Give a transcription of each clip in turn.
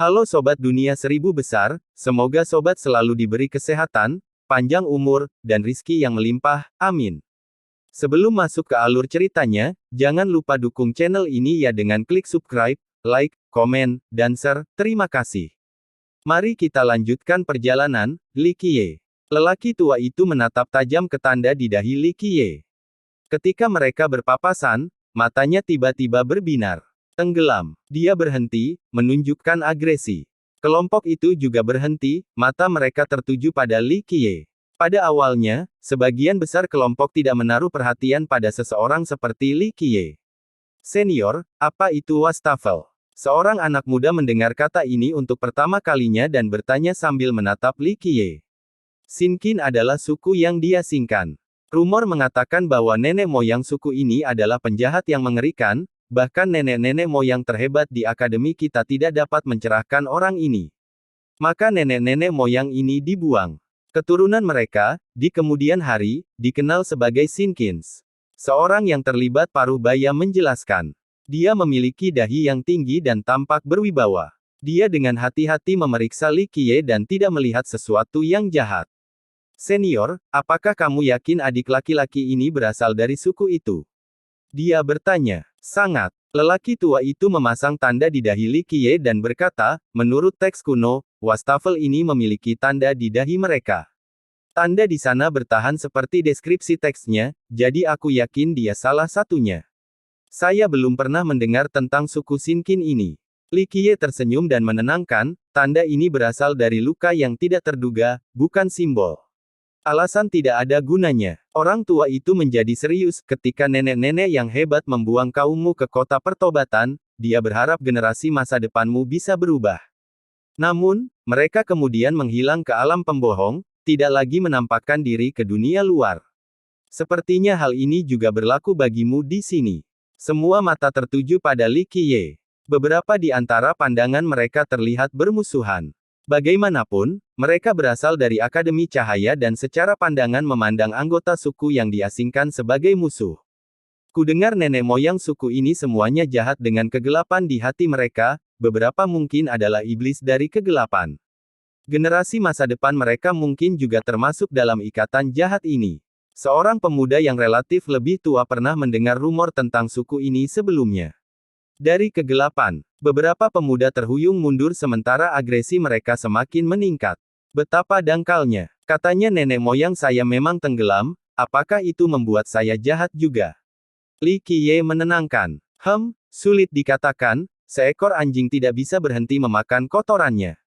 Halo Sobat Dunia Seribu Besar, semoga Sobat selalu diberi kesehatan, panjang umur, dan rizki yang melimpah, amin. Sebelum masuk ke alur ceritanya, jangan lupa dukung channel ini ya dengan klik subscribe, like, komen, dan share, terima kasih. Mari kita lanjutkan perjalanan, Li Qiye. Lelaki tua itu menatap tajam ke tanda di dahi Li Qiye. Ketika mereka berpapasan, matanya tiba-tiba berbinar. Tenggelam. Dia berhenti, menunjukkan agresi. Kelompok itu juga berhenti, mata mereka tertuju pada Li Qiye. Pada awalnya, sebagian besar kelompok tidak menaruh perhatian pada seseorang seperti Li Qiye. Senior, apa itu wastafel? Seorang anak muda mendengar kata ini untuk pertama kalinya dan bertanya sambil menatap Li Qiye. Sinkin adalah suku yang diasingkan. Rumor mengatakan bahwa nenek moyang suku ini adalah penjahat yang mengerikan, bahkan nenek-nenek moyang terhebat di akademi kita tidak dapat mencerahkan orang ini. Maka nenek-nenek moyang ini dibuang. Keturunan mereka, di kemudian hari, dikenal sebagai Sinkins. Seorang yang terlibat paruh baya menjelaskan. Dia memiliki dahi yang tinggi dan tampak berwibawa. Dia dengan hati-hati memeriksa Li Qiye dan tidak melihat sesuatu yang jahat. Senior, apakah kamu yakin adik laki-laki ini berasal dari suku itu? Dia bertanya. Sangat. Lelaki tua itu memasang tanda di dahi Li Qiye dan berkata, menurut teks kuno, wastafel ini memiliki tanda di dahi mereka. Tanda di sana bertahan seperti deskripsi teksnya, jadi aku yakin dia salah satunya. Saya belum pernah mendengar tentang suku Sinkin ini. Li Qiye tersenyum dan menenangkan, tanda ini berasal dari luka yang tidak terduga, bukan simbol. Alasan tidak ada gunanya. Orang tua itu menjadi serius ketika nenek-nenek yang hebat membuang kaummu ke kota pertobatan, dia berharap generasi masa depanmu bisa berubah. Namun, mereka kemudian menghilang ke alam pembohong, tidak lagi menampakkan diri ke dunia luar. Sepertinya hal ini juga berlaku bagimu di sini. Semua mata tertuju pada Li Qiye. Beberapa di antara pandangan mereka terlihat bermusuhan. Bagaimanapun, mereka berasal dari Akademi Cahaya dan secara pandangan memandang anggota suku yang diasingkan sebagai musuh. Kudengar nenek moyang suku ini semuanya jahat dengan kegelapan di hati mereka, beberapa mungkin adalah iblis dari kegelapan. Generasi masa depan mereka mungkin juga termasuk dalam ikatan jahat ini. Seorang pemuda yang relatif lebih tua pernah mendengar rumor tentang suku ini sebelumnya. Dari kegelapan, beberapa pemuda terhuyung mundur sementara agresi mereka semakin meningkat. Betapa dangkalnya, katanya nenek moyang saya memang tenggelam, apakah itu membuat saya jahat juga? Li Qiye menenangkan. Sulit dikatakan, seekor anjing tidak bisa berhenti memakan kotorannya.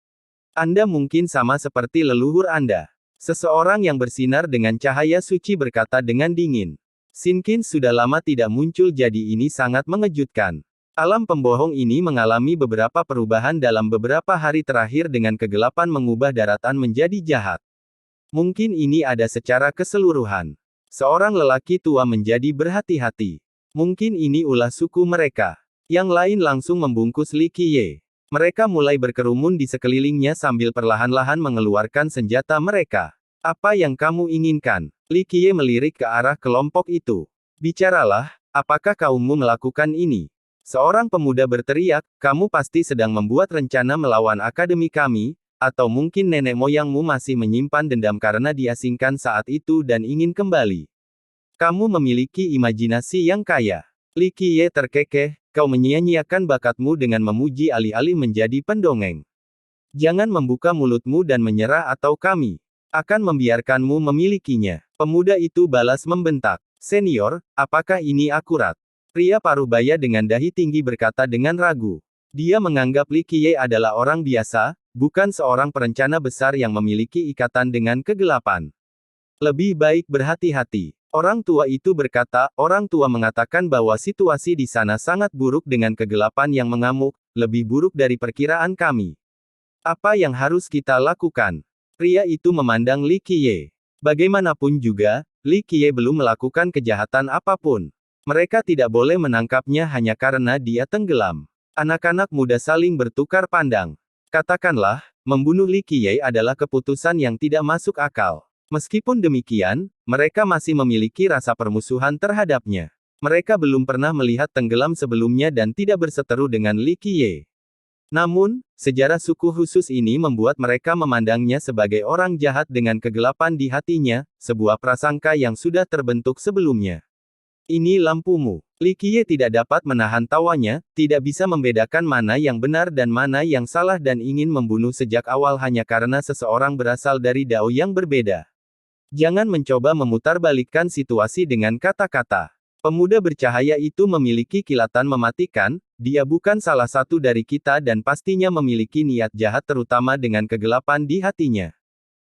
Anda mungkin sama seperti leluhur Anda. Seseorang yang bersinar dengan cahaya suci berkata dengan dingin. Sinkin sudah lama tidak muncul jadi ini sangat mengejutkan. Alam pembohong ini mengalami beberapa perubahan dalam beberapa hari terakhir dengan kegelapan mengubah daratan menjadi jahat. Mungkin ini ada secara keseluruhan. Seorang lelaki tua menjadi berhati-hati. Mungkin ini ulah suku mereka. Yang lain langsung membungkus Li Qiye. Mereka mulai berkerumun di sekelilingnya sambil perlahan-lahan mengeluarkan senjata mereka. Apa yang kamu inginkan? Li Qiye melirik ke arah kelompok itu. Bicaralah, apakah kaummu melakukan ini? Seorang pemuda berteriak, kamu pasti sedang membuat rencana melawan akademi kami, atau mungkin nenek moyangmu masih menyimpan dendam karena diasingkan saat itu dan ingin kembali. Kamu memiliki imajinasi yang kaya. Li Qiye terkekeh, kau menyia-nyiakan bakatmu dengan memuji alih-alih menjadi pendongeng. Jangan membuka mulutmu dan menyerah atau kami akan membiarkanmu memilikinya. Pemuda itu balas membentak. Senior, apakah ini akurat? Pria paruh baya dengan dahi tinggi berkata dengan ragu. Dia menganggap Li Qiye adalah orang biasa, bukan seorang perencana besar yang memiliki ikatan dengan kegelapan. Lebih baik berhati-hati. Orang tua itu berkata, orang tua mengatakan bahwa situasi di sana sangat buruk dengan kegelapan yang mengamuk, lebih buruk dari perkiraan kami. Apa yang harus kita lakukan? Pria itu memandang Li Qiye. Bagaimanapun juga, Li Qiye belum melakukan kejahatan apapun. Mereka tidak boleh menangkapnya hanya karena dia tenggelam. Anak-anak muda saling bertukar pandang. Katakanlah, membunuh Li Qiye adalah keputusan yang tidak masuk akal. Meskipun demikian, mereka masih memiliki rasa permusuhan terhadapnya. Mereka belum pernah melihat tenggelam sebelumnya dan tidak berseteru dengan Li Qiye. Namun, sejarah suku khusus ini membuat mereka memandangnya sebagai orang jahat dengan kegelapan di hatinya, sebuah prasangka yang sudah terbentuk sebelumnya. Ini lampumu. Li Qiye tidak dapat menahan tawanya, tidak bisa membedakan mana yang benar dan mana yang salah dan ingin membunuh sejak awal hanya karena seseorang berasal dari dao yang berbeda. Jangan mencoba memutarbalikkan situasi dengan kata-kata. Pemuda bercahaya itu memiliki kilatan mematikan, dia bukan salah satu dari kita dan pastinya memiliki niat jahat terutama dengan kegelapan di hatinya.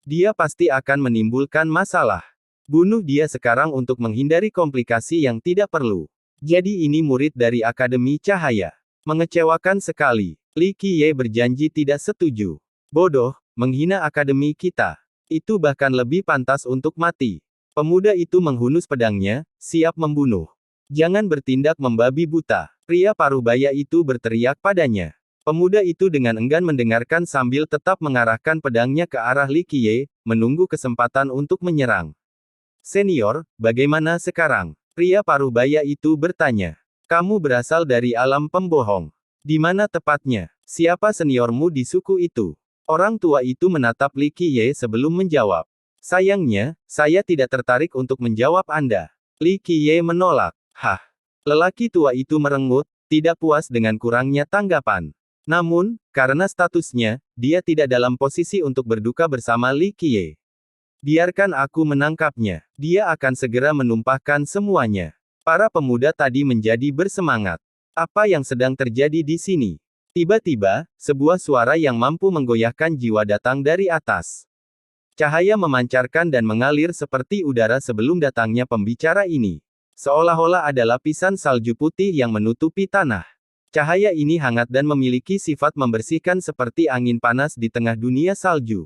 Dia pasti akan menimbulkan masalah. Bunuh dia sekarang untuk menghindari komplikasi yang tidak perlu. Jadi ini murid dari Akademi Cahaya. Mengecewakan sekali. Li Qiye berjanji tidak setuju. Bodoh, menghina akademi kita. Itu bahkan lebih pantas untuk mati. Pemuda itu menghunus pedangnya, siap membunuh. Jangan bertindak membabi buta. Pria parubaya itu berteriak padanya. Pemuda itu dengan enggan mendengarkan sambil tetap mengarahkan pedangnya ke arah Li Qiye, menunggu kesempatan untuk menyerang. Senior, bagaimana sekarang? Pria parubaya itu bertanya. Kamu berasal dari alam pembohong. Di mana tepatnya? Siapa seniormu di suku itu? Orang tua itu menatap Li Qiye sebelum menjawab. Sayangnya, saya tidak tertarik untuk menjawab Anda. Li Qiye menolak. Hah. Lelaki tua itu merengut, tidak puas dengan kurangnya tanggapan. Namun, karena statusnya, dia tidak dalam posisi untuk berduka bersama Li Qiye. Biarkan aku menangkapnya. Dia akan segera menumpahkan semuanya. Para pemuda tadi menjadi bersemangat. Apa yang sedang terjadi di sini? Tiba-tiba, sebuah suara yang mampu menggoyahkan jiwa datang dari atas. Cahaya memancarkan dan mengalir seperti udara sebelum datangnya pembicara ini. Seolah-olah ada lapisan salju putih yang menutupi tanah. Cahaya ini hangat dan memiliki sifat membersihkan seperti angin panas di tengah dunia salju.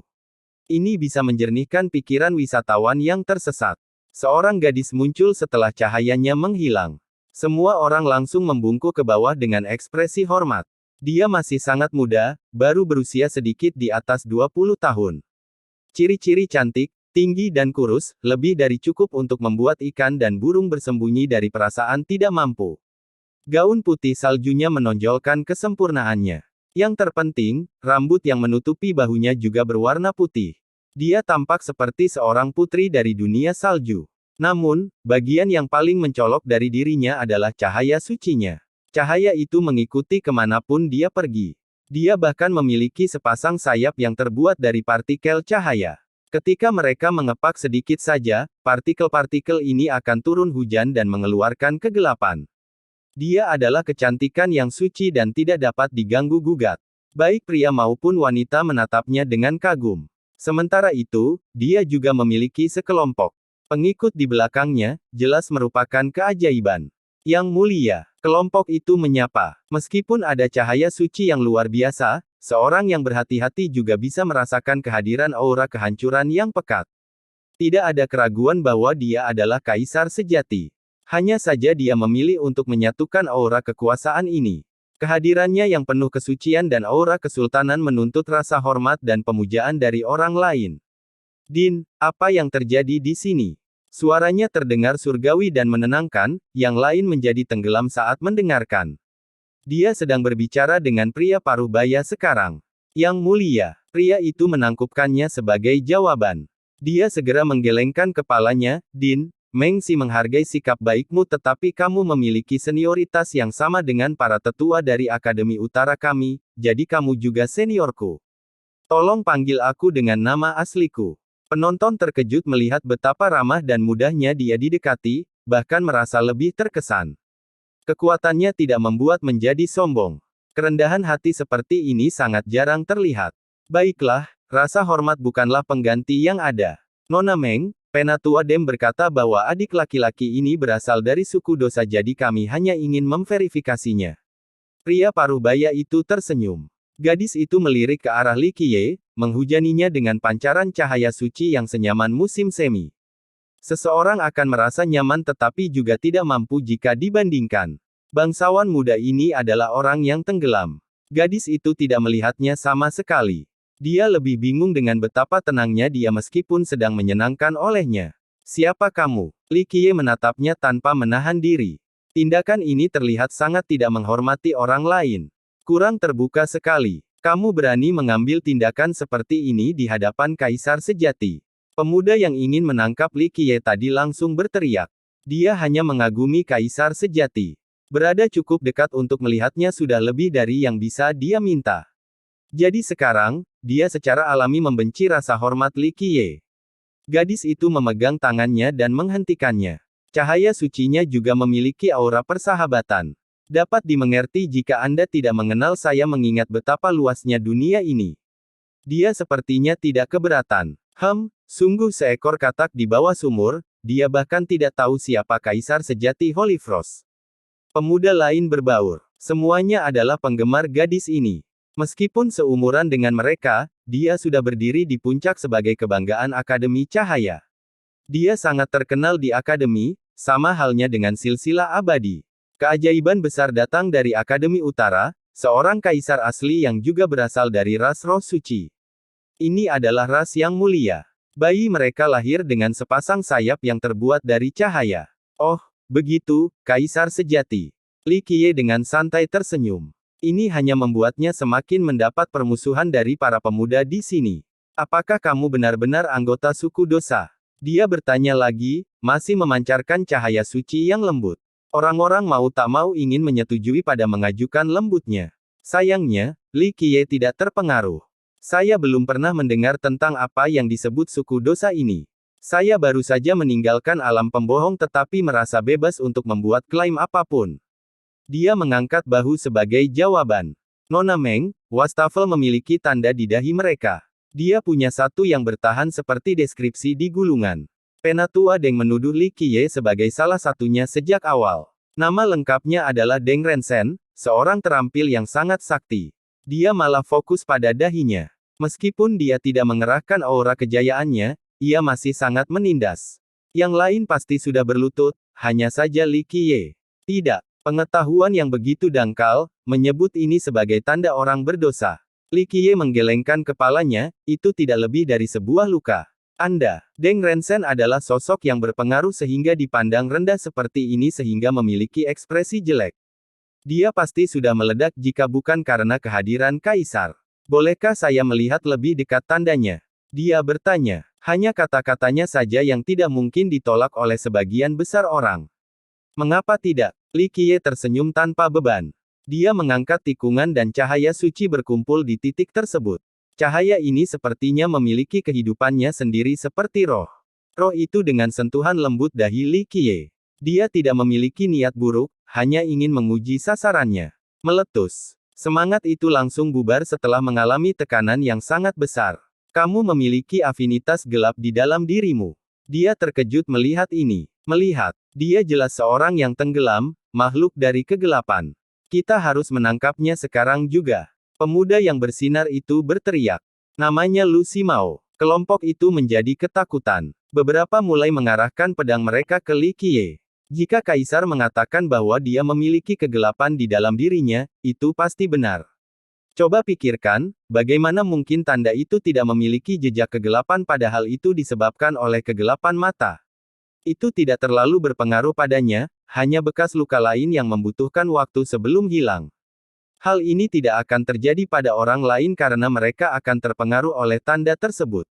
Ini bisa menjernihkan pikiran wisatawan yang tersesat. Seorang gadis muncul setelah cahayanya menghilang. Semua orang langsung membungkuk ke bawah dengan ekspresi hormat. Dia masih sangat muda, baru berusia sedikit di atas 20 tahun. Ciri-ciri cantik, tinggi dan kurus, lebih dari cukup untuk membuat ikan dan burung bersembunyi dari perasaan tidak mampu. Gaun putih saljunya menonjolkan kesempurnaannya. Yang terpenting, rambut yang menutupi bahunya juga berwarna putih. Dia tampak seperti seorang putri dari dunia salju. Namun, bagian yang paling mencolok dari dirinya adalah cahaya sucinya. Cahaya itu mengikuti kemanapun dia pergi. Dia bahkan memiliki sepasang sayap yang terbuat dari partikel cahaya. Ketika mereka mengepak sedikit saja, partikel-partikel ini akan turun hujan dan mengeluarkan kegelapan. Dia adalah kecantikan yang suci dan tidak dapat diganggu-gugat. Baik pria maupun wanita menatapnya dengan kagum. Sementara itu, dia juga memiliki sekelompok pengikut di belakangnya, jelas merupakan keajaiban. Yang mulia, kelompok itu menyapa. Meskipun ada cahaya suci yang luar biasa, seorang yang berhati-hati juga bisa merasakan kehadiran aura kehancuran yang pekat. Tidak ada keraguan bahwa dia adalah kaisar sejati. Hanya saja dia memilih untuk menyatukan aura kekuasaan ini. Kehadirannya yang penuh kesucian dan aura kesultanan menuntut rasa hormat dan pemujaan dari orang lain. Din, apa yang terjadi di sini? Suaranya terdengar surgawi dan menenangkan, yang lain menjadi tenggelam saat mendengarkan. Dia sedang berbicara dengan pria parubaya sekarang. Yang mulia, pria itu menangkupkannya sebagai jawaban. Dia segera menggelengkan kepalanya, Din, Mengsi menghargai sikap baikmu tetapi kamu memiliki senioritas yang sama dengan para tetua dari Akademi Utara kami, jadi kamu juga seniorku. Tolong panggil aku dengan nama asliku. Penonton terkejut melihat betapa ramah dan mudahnya dia didekati, bahkan merasa lebih terkesan. Kekuatannya tidak membuat menjadi sombong. Kerendahan hati seperti ini sangat jarang terlihat. Baiklah, rasa hormat bukanlah pengganti yang ada. Nona Meng, Penatua Dem berkata bahwa adik laki-laki ini berasal dari suku dosa jadi kami hanya ingin memverifikasinya. Pria parubaya itu tersenyum. Gadis itu melirik ke arah Li Qiye, menghujaninya dengan pancaran cahaya suci yang senyaman musim semi. Seseorang akan merasa nyaman tetapi juga tidak mampu jika dibandingkan. Bangsawan muda ini adalah orang yang tenggelam. Gadis itu tidak melihatnya sama sekali. Dia lebih bingung dengan betapa tenangnya dia meskipun sedang menyenangkan olehnya. Siapa kamu? Li Qiye menatapnya tanpa menahan diri. Tindakan ini terlihat sangat tidak menghormati orang lain. Kurang terbuka sekali. Kamu berani mengambil tindakan seperti ini di hadapan kaisar sejati. Pemuda yang ingin menangkap Li Qiye tadi langsung berteriak. Dia hanya mengagumi kaisar sejati. Berada cukup dekat untuk melihatnya sudah lebih dari yang bisa dia minta. Jadi sekarang, dia secara alami membenci rasa hormat Li Qiye. Gadis itu memegang tangannya dan menghentikannya. Cahaya sucinya juga memiliki aura persahabatan. Dapat dimengerti jika Anda tidak mengenal saya mengingat betapa luasnya dunia ini. Dia sepertinya tidak keberatan. Sungguh seekor katak di bawah sumur, dia bahkan tidak tahu siapa kaisar sejati Holy Frost. Pemuda lain berbaur. Semuanya adalah penggemar gadis ini. Meskipun seumuran dengan mereka, dia sudah berdiri di puncak sebagai kebanggaan Akademi Cahaya. Dia sangat terkenal di Akademi, sama halnya dengan silsilah abadi. Keajaiban besar datang dari Akademi Utara, seorang kaisar asli yang juga berasal dari ras roh suci. Ini adalah ras yang mulia. Bayi mereka lahir dengan sepasang sayap yang terbuat dari cahaya. Oh, begitu, kaisar sejati. Li Qiye dengan santai tersenyum. Ini hanya membuatnya semakin mendapat permusuhan dari para pemuda di sini. Apakah kamu benar-benar anggota suku Dosa? Dia bertanya lagi, masih memancarkan cahaya suci yang lembut. Orang-orang mau tak mau ingin menyetujui pada mengajukan lembutnya. Sayangnya, Li Qiye tidak terpengaruh. Saya belum pernah mendengar tentang apa yang disebut suku Dosa ini. Saya baru saja meninggalkan alam pembohong tetapi merasa bebas untuk membuat klaim apapun. Dia mengangkat bahu sebagai jawaban. Nona Meng, wastafel memiliki tanda di dahi mereka. Dia punya satu yang bertahan seperti deskripsi di gulungan. Penatua Deng menuduh Li Qiye sebagai salah satunya sejak awal. Nama lengkapnya adalah Deng Rensen, seorang terampil yang sangat sakti. Dia malah fokus pada dahinya. Meskipun dia tidak mengerahkan aura kejayaannya, ia masih sangat menindas. Yang lain pasti sudah berlutut, hanya saja Li Qiye. Tidak. Pengetahuan yang begitu dangkal, menyebut ini sebagai tanda orang berdosa. Li Qiye menggelengkan kepalanya, itu tidak lebih dari sebuah luka. Deng Rensen adalah sosok yang berpengaruh sehingga dipandang rendah seperti ini sehingga memiliki ekspresi jelek. Dia pasti sudah meledak jika bukan karena kehadiran kaisar. Bolehkah saya melihat lebih dekat tandanya? Dia bertanya. Hanya kata-katanya saja yang tidak mungkin ditolak oleh sebagian besar orang. Mengapa tidak? Li Qiye tersenyum tanpa beban. Dia mengangkat tikungan dan cahaya suci berkumpul di titik tersebut. Cahaya ini sepertinya memiliki kehidupannya sendiri seperti roh. Roh itu dengan sentuhan lembut dahi Li Qiye. Dia tidak memiliki niat buruk, hanya ingin menguji sasarannya. Meletus. Semangat itu langsung bubar setelah mengalami tekanan yang sangat besar. Kamu memiliki afinitas gelap di dalam dirimu. Dia terkejut melihat ini. Dia jelas seorang yang tenggelam, makhluk dari kegelapan. Kita harus menangkapnya sekarang juga. Pemuda yang bersinar itu berteriak. Namanya Lu Simao. Kelompok itu menjadi ketakutan. Beberapa mulai mengarahkan pedang mereka ke Li Qiye. Jika kaisar mengatakan bahwa dia memiliki kegelapan di dalam dirinya, itu pasti benar. Coba pikirkan, bagaimana mungkin tanda itu tidak memiliki jejak kegelapan padahal itu disebabkan oleh kegelapan mata. Itu tidak terlalu berpengaruh padanya, hanya bekas luka lain yang membutuhkan waktu sebelum hilang. Hal ini tidak akan terjadi pada orang lain karena mereka akan terpengaruh oleh tanda tersebut.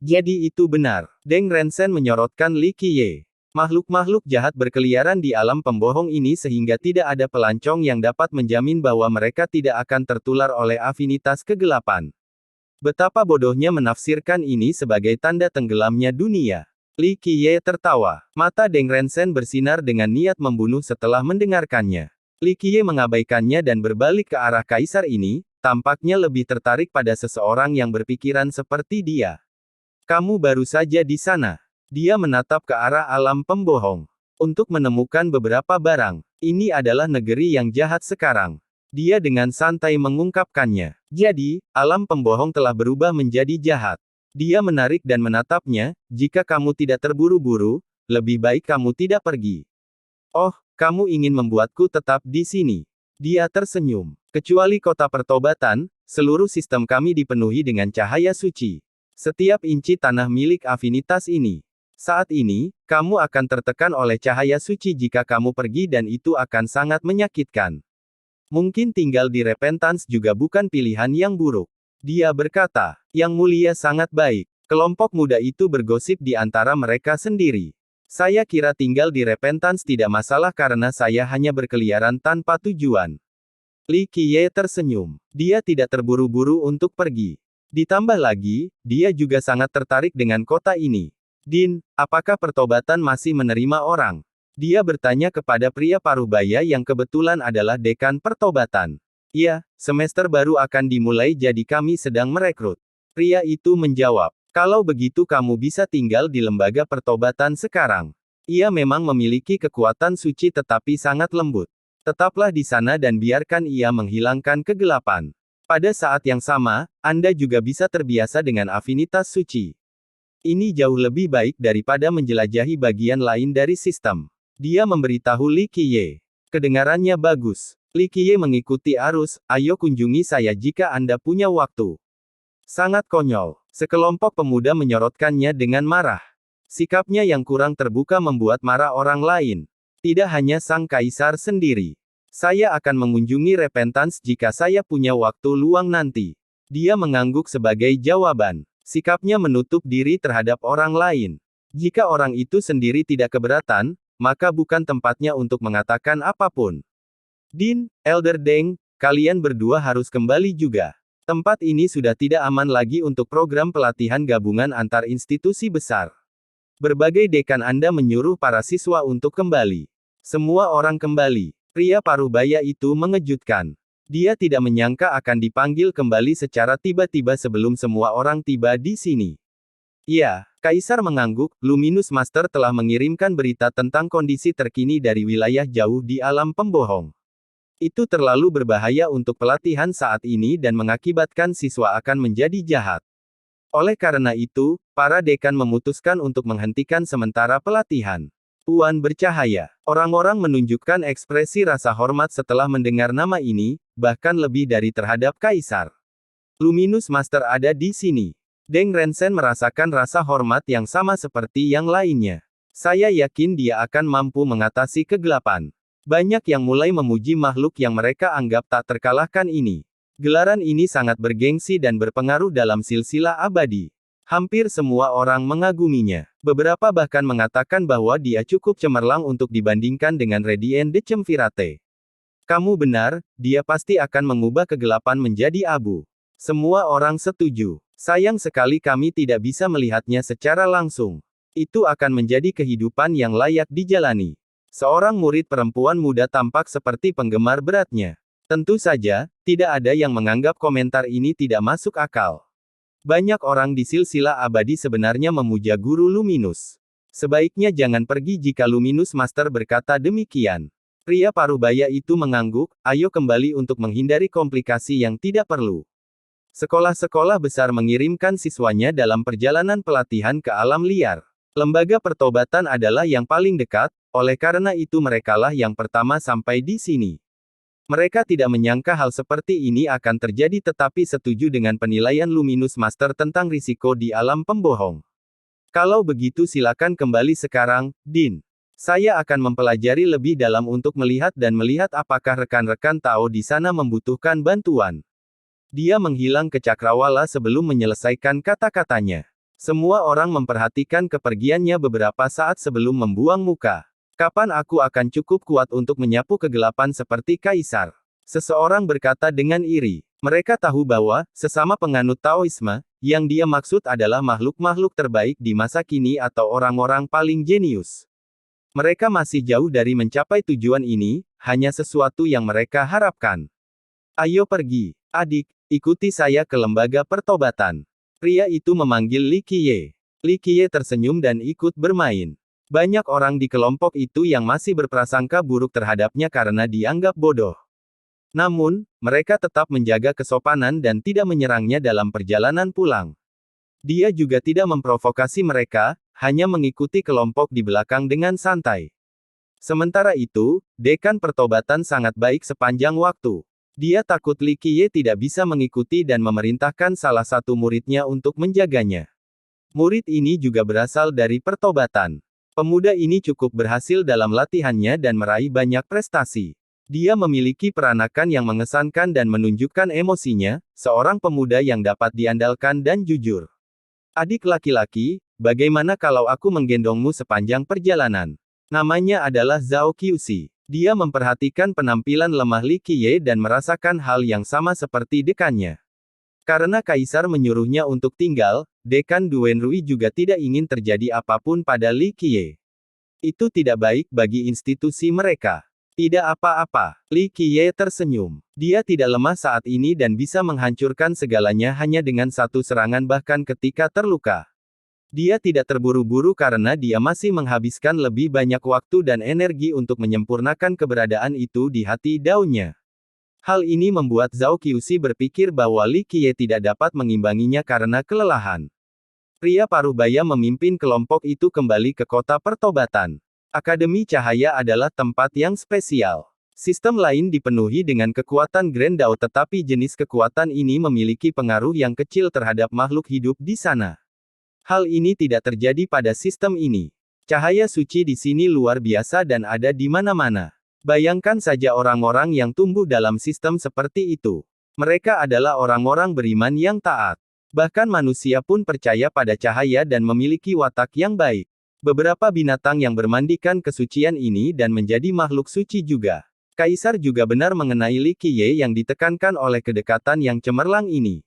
Jadi itu benar. Deng Rensen menyorotkan Li Qiye. Makhluk-makhluk jahat berkeliaran di alam pembohong ini sehingga tidak ada pelancong yang dapat menjamin bahwa mereka tidak akan tertular oleh afinitas kegelapan. Betapa bodohnya menafsirkan ini sebagai tanda tenggelamnya dunia. Li Qiye tertawa. Mata Deng Rensen bersinar dengan niat membunuh setelah mendengarkannya. Li Qiye mengabaikannya dan berbalik ke arah kaisar ini, tampaknya lebih tertarik pada seseorang yang berpikiran seperti dia. Kamu baru saja di sana. Dia menatap ke arah alam pembohong. Untuk menemukan beberapa barang. Ini adalah negeri yang jahat sekarang. Dia dengan santai mengungkapkannya. Jadi, alam pembohong telah berubah menjadi jahat. Dia menarik dan menatapnya, jika kamu tidak terburu-buru, lebih baik kamu tidak pergi. Oh, kamu ingin membuatku tetap di sini. Dia tersenyum. Kecuali kota pertobatan, seluruh sistem kami dipenuhi dengan cahaya suci. Setiap inci tanah milik afinitas ini. Saat ini, kamu akan tertekan oleh cahaya suci jika kamu pergi dan itu akan sangat menyakitkan. Mungkin tinggal di Repentance juga bukan pilihan yang buruk. Dia berkata, Yang Mulia sangat baik. Kelompok muda itu bergosip di antara mereka sendiri. Saya kira tinggal di Repentance tidak masalah karena saya hanya berkeliaran tanpa tujuan. Li Qiye tersenyum. Dia tidak terburu-buru untuk pergi. Ditambah lagi, dia juga sangat tertarik dengan kota ini. Din, apakah pertobatan masih menerima orang? Dia bertanya kepada pria parubaya yang kebetulan adalah dekan pertobatan. Iya, semester baru akan dimulai jadi kami sedang merekrut. Pria itu menjawab, kalau begitu kamu bisa tinggal di lembaga pertobatan sekarang. Ia memang memiliki kekuatan suci tetapi sangat lembut. Tetaplah di sana dan biarkan ia menghilangkan kegelapan. Pada saat yang sama, Anda juga bisa terbiasa dengan afinitas suci. Ini jauh lebih baik daripada menjelajahi bagian lain dari sistem. Dia memberitahu Li Qiye. Kedengarannya bagus. Li Qiye mengikuti arus, ayo kunjungi saya jika Anda punya waktu. Sangat konyol. Sekelompok pemuda menyorotkannya dengan marah. Sikapnya yang kurang terbuka membuat marah orang lain. Tidak hanya sang kaisar sendiri. Saya akan mengunjungi Repentance jika saya punya waktu luang nanti. Dia mengangguk sebagai jawaban. Sikapnya menutup diri terhadap orang lain. Jika orang itu sendiri tidak keberatan, maka bukan tempatnya untuk mengatakan apapun. Din, Elder Deng, kalian berdua harus kembali juga. Tempat ini sudah tidak aman lagi untuk program pelatihan gabungan antar institusi besar. Berbagai dekan Anda menyuruh para siswa untuk kembali. Semua orang kembali. Pria parubaya itu mengejutkan. Dia tidak menyangka akan dipanggil kembali secara tiba-tiba sebelum semua orang tiba di sini. Ya, Kaisar mengangguk, Luminous Master telah mengirimkan berita tentang kondisi terkini dari wilayah jauh di alam pembohong. Itu terlalu berbahaya untuk pelatihan saat ini dan mengakibatkan siswa akan menjadi jahat. Oleh karena itu, para dekan memutuskan untuk menghentikan sementara pelatihan. Tuan bercahaya. Orang-orang menunjukkan ekspresi rasa hormat setelah mendengar nama ini, bahkan lebih dari terhadap Kaisar. Luminous Master ada di sini. Deng Rensen merasakan rasa hormat yang sama seperti yang lainnya. Saya yakin dia akan mampu mengatasi kegelapan. Banyak yang mulai memuji makhluk yang mereka anggap tak terkalahkan ini. Gelaran ini sangat bergengsi dan berpengaruh dalam silsilah abadi. Hampir semua orang mengaguminya. Beberapa bahkan mengatakan bahwa dia cukup cemerlang untuk dibandingkan dengan Redien de Cemvirate. Kamu benar, dia pasti akan mengubah kegelapan menjadi abu. Semua orang setuju. Sayang sekali kami tidak bisa melihatnya secara langsung. Itu akan menjadi kehidupan yang layak dijalani. Seorang murid perempuan muda tampak seperti penggemar beratnya. Tentu saja, tidak ada yang menganggap komentar ini tidak masuk akal. Banyak orang di silsilah abadi sebenarnya memuja guru Luminous. Sebaiknya jangan pergi jika Luminous Master berkata demikian. Pria parubaya itu mengangguk, ayo kembali untuk menghindari komplikasi yang tidak perlu. Sekolah-sekolah besar mengirimkan siswanya dalam perjalanan pelatihan ke alam liar. Lembaga pertobatan adalah yang paling dekat, oleh karena itu merekalah yang pertama sampai di sini. Mereka tidak menyangka hal seperti ini akan terjadi tetapi setuju dengan penilaian Luminous Master tentang risiko di alam pembohong. Kalau begitu silakan kembali sekarang, Din. Saya akan mempelajari lebih dalam untuk melihat dan melihat apakah rekan-rekan Tao di sana membutuhkan bantuan. Dia menghilang ke cakrawala sebelum menyelesaikan kata-katanya. Semua orang memperhatikan kepergiannya beberapa saat sebelum membuang muka. Kapan aku akan cukup kuat untuk menyapu kegelapan seperti Kaisar? Seseorang berkata dengan iri. Mereka tahu bahwa, sesama penganut Taoisme, yang dia maksud adalah makhluk-makhluk terbaik di masa kini atau orang-orang paling jenius. Mereka masih jauh dari mencapai tujuan ini, hanya sesuatu yang mereka harapkan. Ayo pergi, adik. Ikuti saya ke lembaga pertobatan. Pria itu memanggil Li Qiye. Li Qiye tersenyum dan ikut bermain. Banyak orang di kelompok itu yang masih berprasangka buruk terhadapnya karena dianggap bodoh. Namun, mereka tetap menjaga kesopanan dan tidak menyerangnya dalam perjalanan pulang. Dia juga tidak memprovokasi mereka, hanya mengikuti kelompok di belakang dengan santai. Sementara itu, dekan pertobatan sangat baik sepanjang waktu. Dia takut Li Qiye tidak bisa mengikuti dan memerintahkan salah satu muridnya untuk menjaganya. Murid ini juga berasal dari pertobatan. Pemuda ini cukup berhasil dalam latihannya dan meraih banyak prestasi. Dia memiliki peranakan yang mengesankan dan menunjukkan emosinya, seorang pemuda yang dapat diandalkan dan jujur. Adik laki-laki, bagaimana kalau aku menggendongmu sepanjang perjalanan? Namanya adalah Zhao Qiuxi. Dia memperhatikan penampilan lemah Li Qiye dan merasakan hal yang sama seperti dekannya. Karena kaisar menyuruhnya untuk tinggal, dekan Duen Rui juga tidak ingin terjadi apapun pada Li Qiye. Itu tidak baik bagi institusi mereka. Tidak apa-apa. Li Qiye tersenyum. Dia tidak lemah saat ini dan bisa menghancurkan segalanya hanya dengan satu serangan bahkan ketika terluka. Dia tidak terburu-buru karena dia masih menghabiskan lebih banyak waktu dan energi untuk menyempurnakan keberadaan itu di hati daunnya. Hal ini membuat Zhao Qiuxi berpikir bahwa Li Qiye tidak dapat mengimbanginya karena kelelahan. Pria Parubaya memimpin kelompok itu kembali ke kota pertobatan. Akademi Cahaya adalah tempat yang spesial. Sistem lain dipenuhi dengan kekuatan Grand Dao tetapi jenis kekuatan ini memiliki pengaruh yang kecil terhadap makhluk hidup di sana. Hal ini tidak terjadi pada sistem ini. Cahaya suci di sini luar biasa dan ada di mana-mana. Bayangkan saja orang-orang yang tumbuh dalam sistem seperti itu. Mereka adalah orang-orang beriman yang taat. Bahkan manusia pun percaya pada cahaya dan memiliki watak yang baik. Beberapa binatang yang bermandikan kesucian ini dan menjadi makhluk suci juga. Kaisar juga benar mengenai Li Qiye yang ditekankan oleh kedekatan yang cemerlang ini.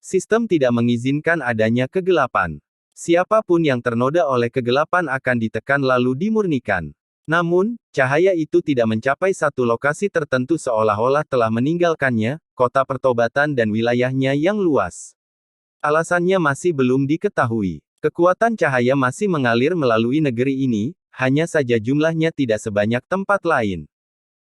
Sistem tidak mengizinkan adanya kegelapan. Siapapun yang ternoda oleh kegelapan akan ditekan lalu dimurnikan. Namun, cahaya itu tidak mencapai satu lokasi tertentu seolah-olah telah meninggalkannya, kota pertobatan dan wilayahnya yang luas. Alasannya masih belum diketahui. Kekuatan cahaya masih mengalir melalui negeri ini, hanya saja jumlahnya tidak sebanyak tempat lain.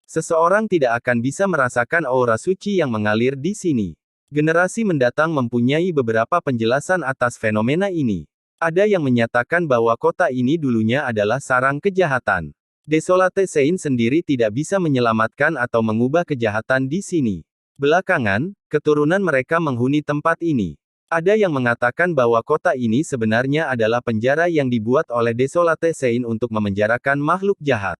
Seseorang tidak akan bisa merasakan aura suci yang mengalir di sini. Generasi mendatang mempunyai beberapa penjelasan atas fenomena ini. Ada yang menyatakan bahwa kota ini dulunya adalah sarang kejahatan. Desolate Sein sendiri tidak bisa menyelamatkan atau mengubah kejahatan di sini. Belakangan, keturunan mereka menghuni tempat ini. Ada yang mengatakan bahwa kota ini sebenarnya adalah penjara yang dibuat oleh Desolate Sein untuk memenjarakan makhluk jahat.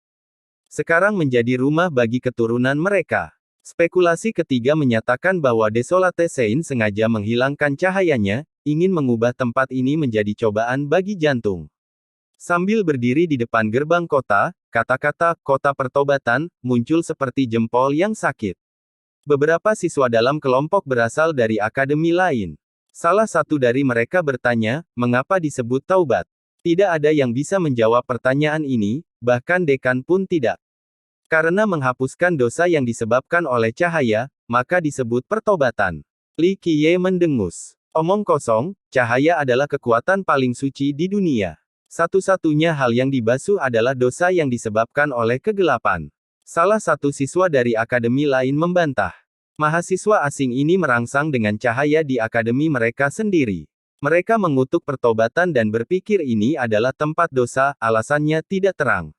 Sekarang menjadi rumah bagi keturunan mereka. Spekulasi ketiga menyatakan bahwa Desolate Sein sengaja menghilangkan cahayanya, ingin mengubah tempat ini menjadi cobaan bagi jantung. Sambil berdiri di depan gerbang kota, kata-kata "kota pertobatan" muncul seperti jempol yang sakit. Beberapa siswa dalam kelompok berasal dari akademi lain. Salah satu dari mereka bertanya, mengapa disebut taubat? Tidak ada yang bisa menjawab pertanyaan ini, bahkan dekan pun tidak. Karena menghapuskan dosa yang disebabkan oleh cahaya, maka disebut pertobatan. Li Qiye mendengus. Omong kosong, cahaya adalah kekuatan paling suci di dunia. Satu-satunya hal yang dibasuh adalah dosa yang disebabkan oleh kegelapan. Salah satu siswa dari akademi lain membantah. Mahasiswa asing ini merangsang dengan cahaya di akademi mereka sendiri. Mereka mengutuk pertobatan dan berpikir ini adalah tempat dosa, alasannya tidak terang.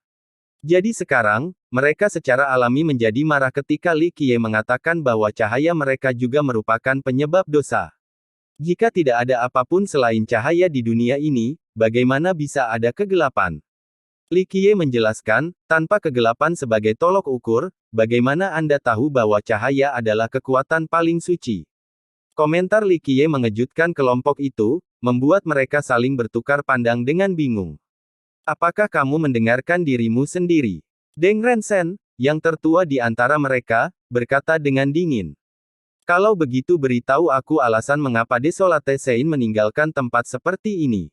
Jadi sekarang, mereka secara alami menjadi marah ketika Li Qiye mengatakan bahwa cahaya mereka juga merupakan penyebab dosa. Jika tidak ada apapun selain cahaya di dunia ini, bagaimana bisa ada kegelapan? Li Qiye menjelaskan, tanpa kegelapan sebagai tolok ukur, bagaimana Anda tahu bahwa cahaya adalah kekuatan paling suci? Komentar Li Qiye mengejutkan kelompok itu, membuat mereka saling bertukar pandang dengan bingung. Apakah kamu mendengarkan dirimu sendiri? Deng Rensen, yang tertua di antara mereka, berkata dengan dingin. Kalau begitu beritahu aku alasan mengapa Desolate Sein meninggalkan tempat seperti ini.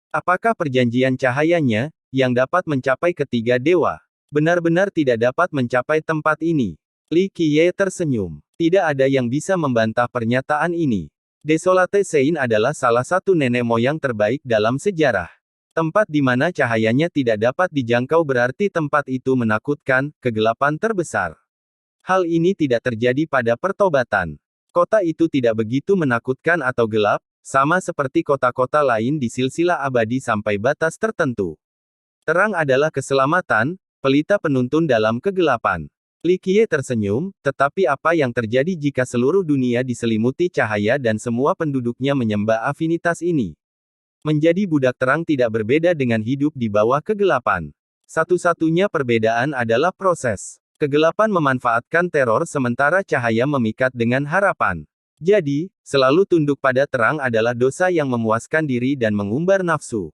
Apakah perjanjian cahayanya, yang dapat mencapai ketiga dewa, benar-benar tidak dapat mencapai tempat ini? Li Qiye tersenyum. Tidak ada yang bisa membantah pernyataan ini. Desolate Sein adalah salah satu nenek moyang terbaik dalam sejarah. Tempat di mana cahayanya tidak dapat dijangkau berarti tempat itu menakutkan, kegelapan terbesar. Hal ini tidak terjadi pada pertobatan. Kota itu tidak begitu menakutkan atau gelap, sama seperti kota-kota lain di silsilah abadi sampai batas tertentu. Terang adalah keselamatan, pelita penuntun dalam kegelapan. Li Qiye tersenyum, tetapi apa yang terjadi jika seluruh dunia diselimuti cahaya dan semua penduduknya menyembah afinitas ini? Menjadi budak terang tidak berbeda dengan hidup di bawah kegelapan. Satu-satunya perbedaan adalah proses. Kegelapan memanfaatkan teror sementara cahaya memikat dengan harapan. Jadi, selalu tunduk pada terang adalah dosa yang memuaskan diri dan mengumbar nafsu.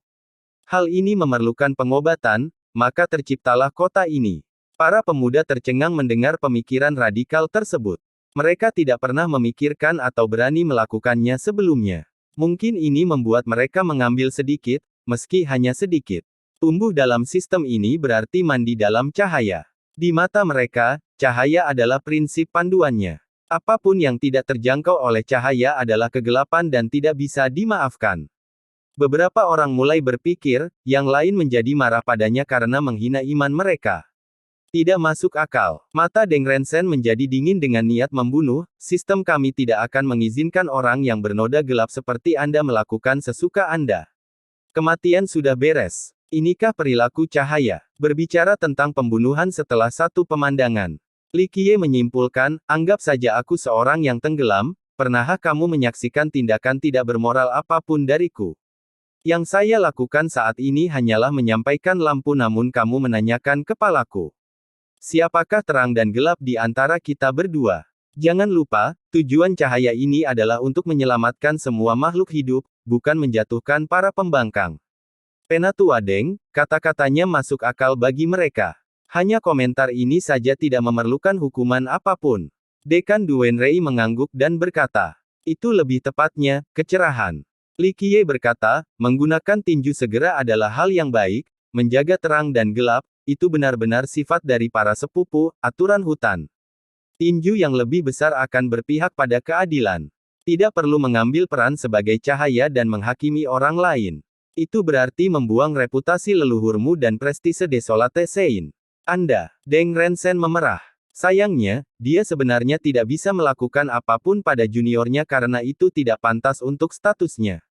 Hal ini memerlukan pengobatan, maka terciptalah kota ini. Para pemuda tercengang mendengar pemikiran radikal tersebut. Mereka tidak pernah memikirkan atau berani melakukannya sebelumnya. Mungkin ini membuat mereka mengambil sedikit, meski hanya sedikit. Tumbuh dalam sistem ini berarti mandi dalam cahaya. Di mata mereka, cahaya adalah prinsip panduannya. Apapun yang tidak terjangkau oleh cahaya adalah kegelapan dan tidak bisa dimaafkan. Beberapa orang mulai berpikir, yang lain menjadi marah padanya karena menghina iman mereka. Tidak masuk akal. Mata Deng Rensen menjadi dingin dengan niat membunuh. Sistem kami tidak akan mengizinkan orang yang bernoda gelap seperti Anda melakukan sesuka Anda. Kematian sudah beres. Inikah perilaku cahaya? Berbicara tentang pembunuhan setelah satu pemandangan. Li Qiye menyimpulkan, anggap saja aku seorang yang tenggelam, pernahkah kamu menyaksikan tindakan tidak bermoral apapun dariku? Yang saya lakukan saat ini hanyalah menyampaikan lampu namun kamu menanyakan kepalaku. Siapakah terang dan gelap di antara kita berdua? Jangan lupa, tujuan cahaya ini adalah untuk menyelamatkan semua makhluk hidup, bukan menjatuhkan para pembangkang. Penatua Deng, kata-katanya masuk akal bagi mereka. Hanya komentar ini saja tidak memerlukan hukuman apapun. Dekan Duen Rei mengangguk dan berkata, itu lebih tepatnya, kecerahan. Li Qiye berkata, menggunakan tinju segera adalah hal yang baik, menjaga terang dan gelap, itu benar-benar sifat dari para sepupu, aturan hutan. Tinju yang lebih besar akan berpihak pada keadilan. Tidak perlu mengambil peran sebagai cahaya dan menghakimi orang lain. Itu berarti membuang reputasi leluhurmu dan prestise Desolate Sein. Anda, Deng Rensen memerah. Sayangnya, dia sebenarnya tidak bisa melakukan apapun pada juniornya karena itu tidak pantas untuk statusnya.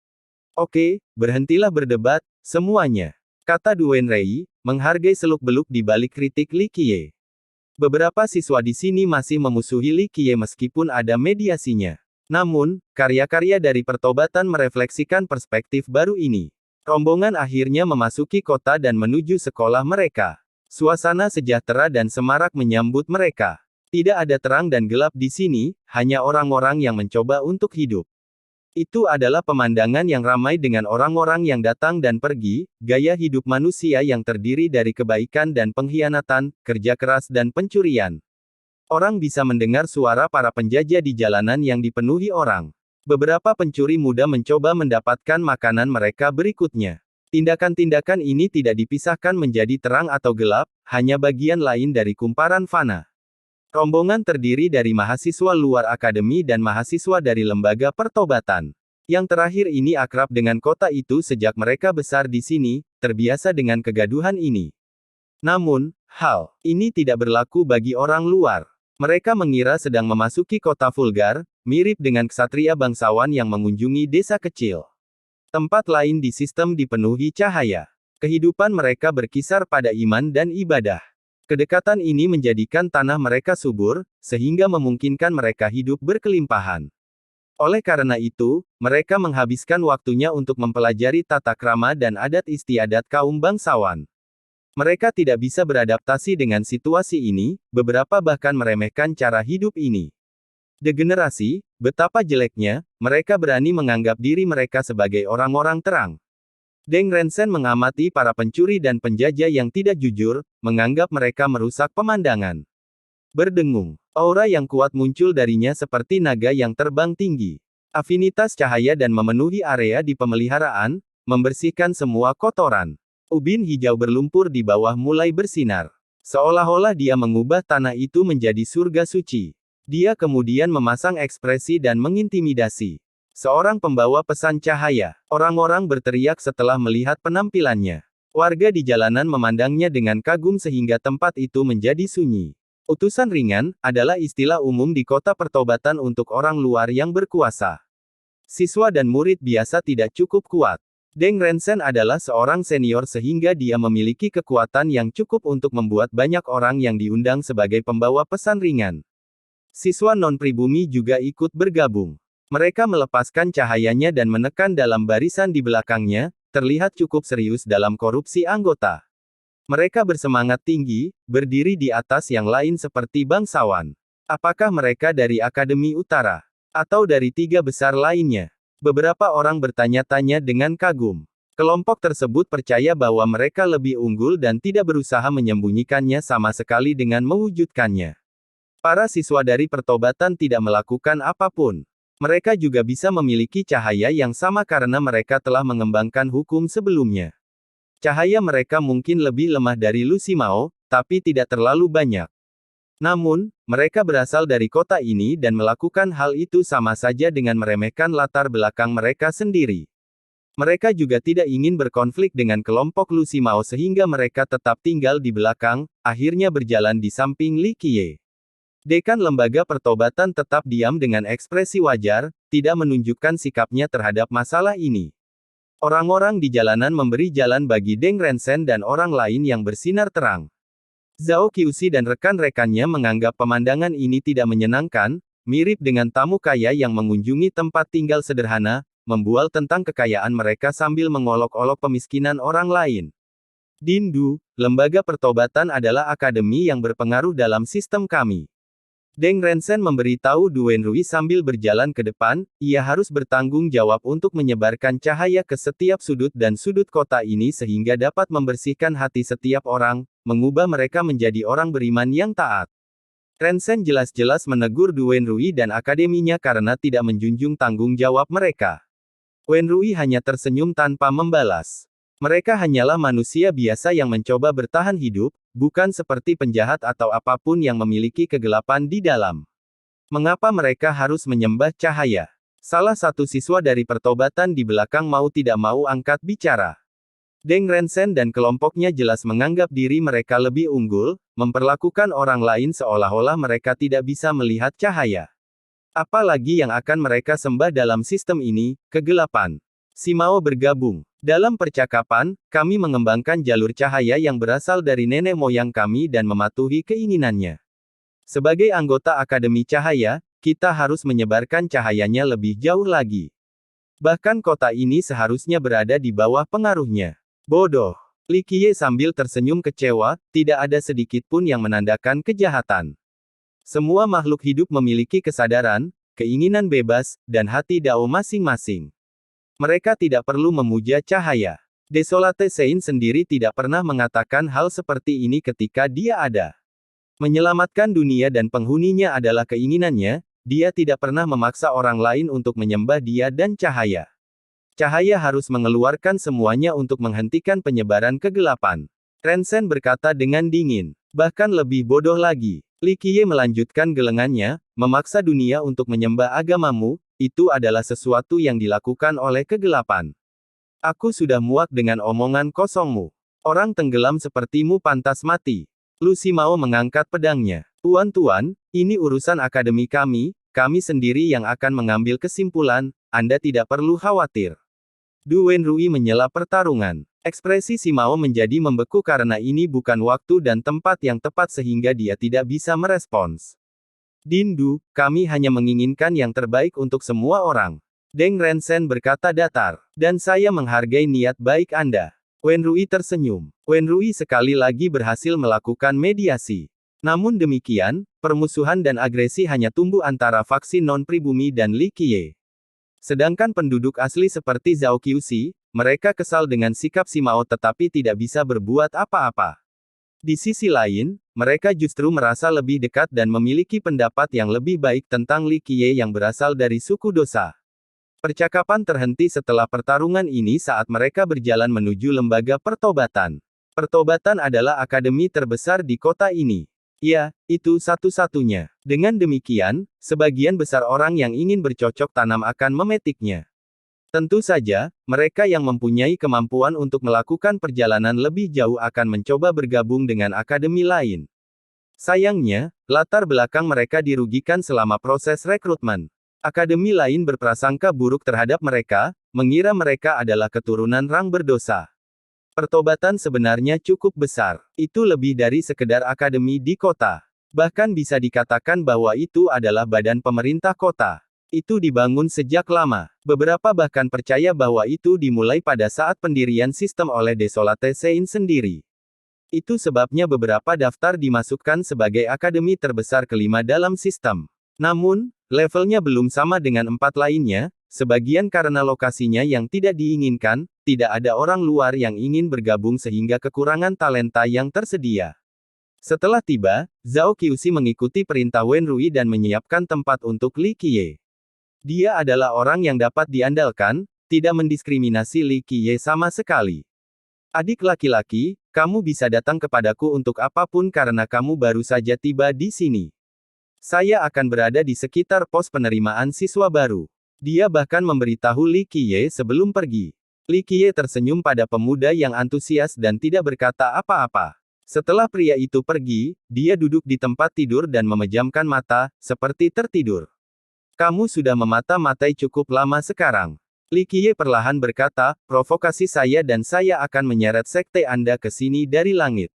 Oke, berhentilah berdebat, semuanya. Kata Duen Rei, menghargai seluk-beluk di balik kritik Li Qiye. Beberapa siswa di sini masih memusuhi Li Qiye meskipun ada mediasinya. Namun, karya-karya dari pertobatan merefleksikan perspektif baru ini. Rombongan akhirnya memasuki kota dan menuju sekolah mereka. Suasana sejahtera dan semarak menyambut mereka. Tidak ada terang dan gelap di sini, hanya orang-orang yang mencoba untuk hidup. Itu adalah pemandangan yang ramai dengan orang-orang yang datang dan pergi, gaya hidup manusia yang terdiri dari kebaikan dan pengkhianatan, kerja keras dan pencurian. Orang bisa mendengar suara para penjajah di jalanan yang dipenuhi orang. Beberapa pencuri muda mencoba mendapatkan makanan mereka berikutnya. Tindakan-tindakan ini tidak dipisahkan menjadi terang atau gelap, hanya bagian lain dari kumparan fana. Rombongan terdiri dari mahasiswa luar akademi dan mahasiswa dari lembaga pertobatan. Yang terakhir ini akrab dengan kota itu sejak mereka besar di sini, terbiasa dengan kegaduhan ini. Namun, hal ini tidak berlaku bagi orang luar. Mereka mengira sedang memasuki kota vulgar, mirip dengan ksatria bangsawan yang mengunjungi desa kecil. Tempat lain di sistem dipenuhi cahaya. Kehidupan mereka berkisar pada iman dan ibadah. Kedekatan ini menjadikan tanah mereka subur, sehingga memungkinkan mereka hidup berkelimpahan. Oleh karena itu, mereka menghabiskan waktunya untuk mempelajari tata krama dan adat istiadat kaum bangsawan. Mereka tidak bisa beradaptasi dengan situasi ini, beberapa bahkan meremehkan cara hidup ini. Degenerasi, betapa jeleknya, mereka berani menganggap diri mereka sebagai orang-orang terang. Deng Rensen mengamati para pencuri dan penjajah yang tidak jujur, menganggap mereka merusak pemandangan. Berdengung, aura yang kuat muncul darinya seperti naga yang terbang tinggi. Afinitas cahaya dan memenuhi area di pemeliharaan, membersihkan semua kotoran. Ubin hijau berlumpur di bawah mulai bersinar. Seolah-olah dia mengubah tanah itu menjadi surga suci. Dia kemudian memasang ekspresi dan mengintimidasi. Seorang pembawa pesan cahaya. Orang-orang berteriak setelah melihat penampilannya. Warga di jalanan memandangnya dengan kagum sehingga tempat itu menjadi sunyi. Utusan ringan, adalah istilah umum di kota pertobatan untuk orang luar yang berkuasa. Siswa dan murid biasa tidak cukup kuat. Deng Rensen adalah seorang senior sehingga dia memiliki kekuatan yang cukup untuk membuat banyak orang yang diundang sebagai pembawa pesan ringan. Siswa non-pribumi juga ikut bergabung. Mereka melepaskan cahayanya dan menekan dalam barisan di belakangnya, terlihat cukup serius dalam korupsi anggota. Mereka bersemangat tinggi, berdiri di atas yang lain seperti bangsawan. Apakah mereka dari Akademi Utara? Atau dari tiga besar lainnya? Beberapa orang bertanya-tanya dengan kagum. Kelompok tersebut percaya bahwa mereka lebih unggul dan tidak berusaha menyembunyikannya sama sekali dengan mewujudkannya. Para siswa dari pertobatan tidak melakukan apapun. Mereka juga bisa memiliki cahaya yang sama karena mereka telah mengembangkan hukum sebelumnya. Cahaya mereka mungkin lebih lemah dari Lu Ximao, tapi tidak terlalu banyak. Namun, mereka berasal dari kota ini dan melakukan hal itu sama saja dengan meremehkan latar belakang mereka sendiri. Mereka juga tidak ingin berkonflik dengan kelompok Lu Ximao sehingga mereka tetap tinggal di belakang, akhirnya berjalan di samping Li Qiye. Dekan lembaga pertobatan tetap diam dengan ekspresi wajar, tidak menunjukkan sikapnya terhadap masalah ini. Orang-orang di jalanan memberi jalan bagi Deng Rensen dan orang lain yang bersinar terang. Zhao Qiuxi dan rekan-rekannya menganggap pemandangan ini tidak menyenangkan, mirip dengan tamu kaya yang mengunjungi tempat tinggal sederhana, membual tentang kekayaan mereka sambil mengolok-olok pemiskinan orang lain. Dindu, lembaga pertobatan adalah akademi yang berpengaruh dalam sistem kami. Deng Rensen memberitahu Du Wenrui sambil berjalan ke depan, ia harus bertanggung jawab untuk menyebarkan cahaya ke setiap sudut dan sudut kota ini sehingga dapat membersihkan hati setiap orang, mengubah mereka menjadi orang beriman yang taat. Rensen jelas-jelas menegur Du Wenrui dan akademinya karena tidak menjunjung tanggung jawab mereka. Wenrui hanya tersenyum tanpa membalas. Mereka hanyalah manusia biasa yang mencoba bertahan hidup, bukan seperti penjahat atau apapun yang memiliki kegelapan di dalam. Mengapa mereka harus menyembah cahaya? Salah satu siswa dari pertobatan di belakang mau tidak mau angkat bicara. Deng Rensen dan kelompoknya jelas menganggap diri mereka lebih unggul, memperlakukan orang lain seolah-olah mereka tidak bisa melihat cahaya. Apalagi yang akan mereka sembah dalam sistem ini, kegelapan. Ximao bergabung. Dalam percakapan, kami mengembangkan jalur cahaya yang berasal dari nenek moyang kami dan mematuhi keinginannya. Sebagai anggota Akademi Cahaya, kita harus menyebarkan cahayanya lebih jauh lagi. Bahkan kota ini seharusnya berada di bawah pengaruhnya. Bodoh. Li Qiye sambil tersenyum kecewa, tidak ada sedikit pun yang menandakan kejahatan. Semua makhluk hidup memiliki kesadaran, keinginan bebas, dan hati Dao masing-masing. Mereka tidak perlu memuja cahaya. Desolate Sein sendiri tidak pernah mengatakan hal seperti ini ketika dia ada. Menyelamatkan dunia dan penghuninya adalah keinginannya, dia tidak pernah memaksa orang lain untuk menyembah dia dan cahaya. Cahaya harus mengeluarkan semuanya untuk menghentikan penyebaran kegelapan. Rensen berkata dengan dingin. Bahkan lebih bodoh lagi. Li Qiye melanjutkan gelengannya, memaksa dunia untuk menyembah agamamu, itu adalah sesuatu yang dilakukan oleh kegelapan. Aku sudah muak dengan omongan kosongmu. Orang tenggelam sepertimu pantas mati. Lu Ximao mengangkat pedangnya. Tuan-tuan, ini urusan akademi kami sendiri yang akan mengambil kesimpulan, Anda tidak perlu khawatir. Du Wenrui menyela pertarungan. Ekspresi Ximao menjadi membeku karena ini bukan waktu dan tempat yang tepat sehingga dia tidak bisa merespons. Dindu, kami hanya menginginkan yang terbaik untuk semua orang. Deng Rensen berkata datar. Dan saya menghargai niat baik Anda. Wenrui tersenyum. Wenrui sekali lagi berhasil melakukan mediasi. Namun demikian, permusuhan dan agresi hanya tumbuh antara faksi non-pribumi dan Li Qiye. Sedangkan penduduk asli seperti Zhao Qiuxi, mereka kesal dengan sikap Ximao tetapi tidak bisa berbuat apa-apa. Di sisi lain, mereka justru merasa lebih dekat dan memiliki pendapat yang lebih baik tentang Li Qiye yang berasal dari suku Dosa. Percakapan terhenti setelah pertarungan ini saat mereka berjalan menuju lembaga pertobatan. Pertobatan adalah akademi terbesar di kota ini. Ya, itu satu-satunya. Dengan demikian, sebagian besar orang yang ingin bercocok tanam akan memetiknya. Tentu saja, mereka yang mempunyai kemampuan untuk melakukan perjalanan lebih jauh akan mencoba bergabung dengan akademi lain. Sayangnya, latar belakang mereka dirugikan selama proses rekrutmen. Akademi lain berprasangka buruk terhadap mereka, mengira mereka adalah keturunan Rang berdosa. Pertobatan sebenarnya cukup besar. Itu lebih dari sekedar akademi di kota. Bahkan bisa dikatakan bahwa itu adalah badan pemerintah kota. Itu dibangun sejak lama. Beberapa bahkan percaya bahwa itu dimulai pada saat pendirian sistem oleh Desolate Sein sendiri. Itu sebabnya beberapa daftar dimasukkan sebagai akademi terbesar kelima dalam sistem. Namun, levelnya belum sama dengan 4 lainnya, sebagian karena lokasinya yang tidak diinginkan, tidak ada orang luar yang ingin bergabung sehingga kekurangan talenta yang tersedia. Setelah tiba, Zhao Qiuxi mengikuti perintah Wen Rui dan menyiapkan tempat untuk Li Qiye. Dia adalah orang yang dapat diandalkan, tidak mendiskriminasi Li Qiye sama sekali. Adik laki-laki, kamu bisa datang kepadaku untuk apapun karena kamu baru saja tiba di sini. Saya akan berada di sekitar pos penerimaan siswa baru. Dia bahkan memberitahu Li Qiye sebelum pergi. Li Qiye tersenyum pada pemuda yang antusias dan tidak berkata apa-apa. Setelah pria itu pergi, dia duduk di tempat tidur dan memejamkan mata, seperti tertidur. Kamu sudah memata-matai cukup lama sekarang. Li Qiye perlahan berkata, provokasi saya dan saya akan menyeret sekte Anda ke sini dari langit.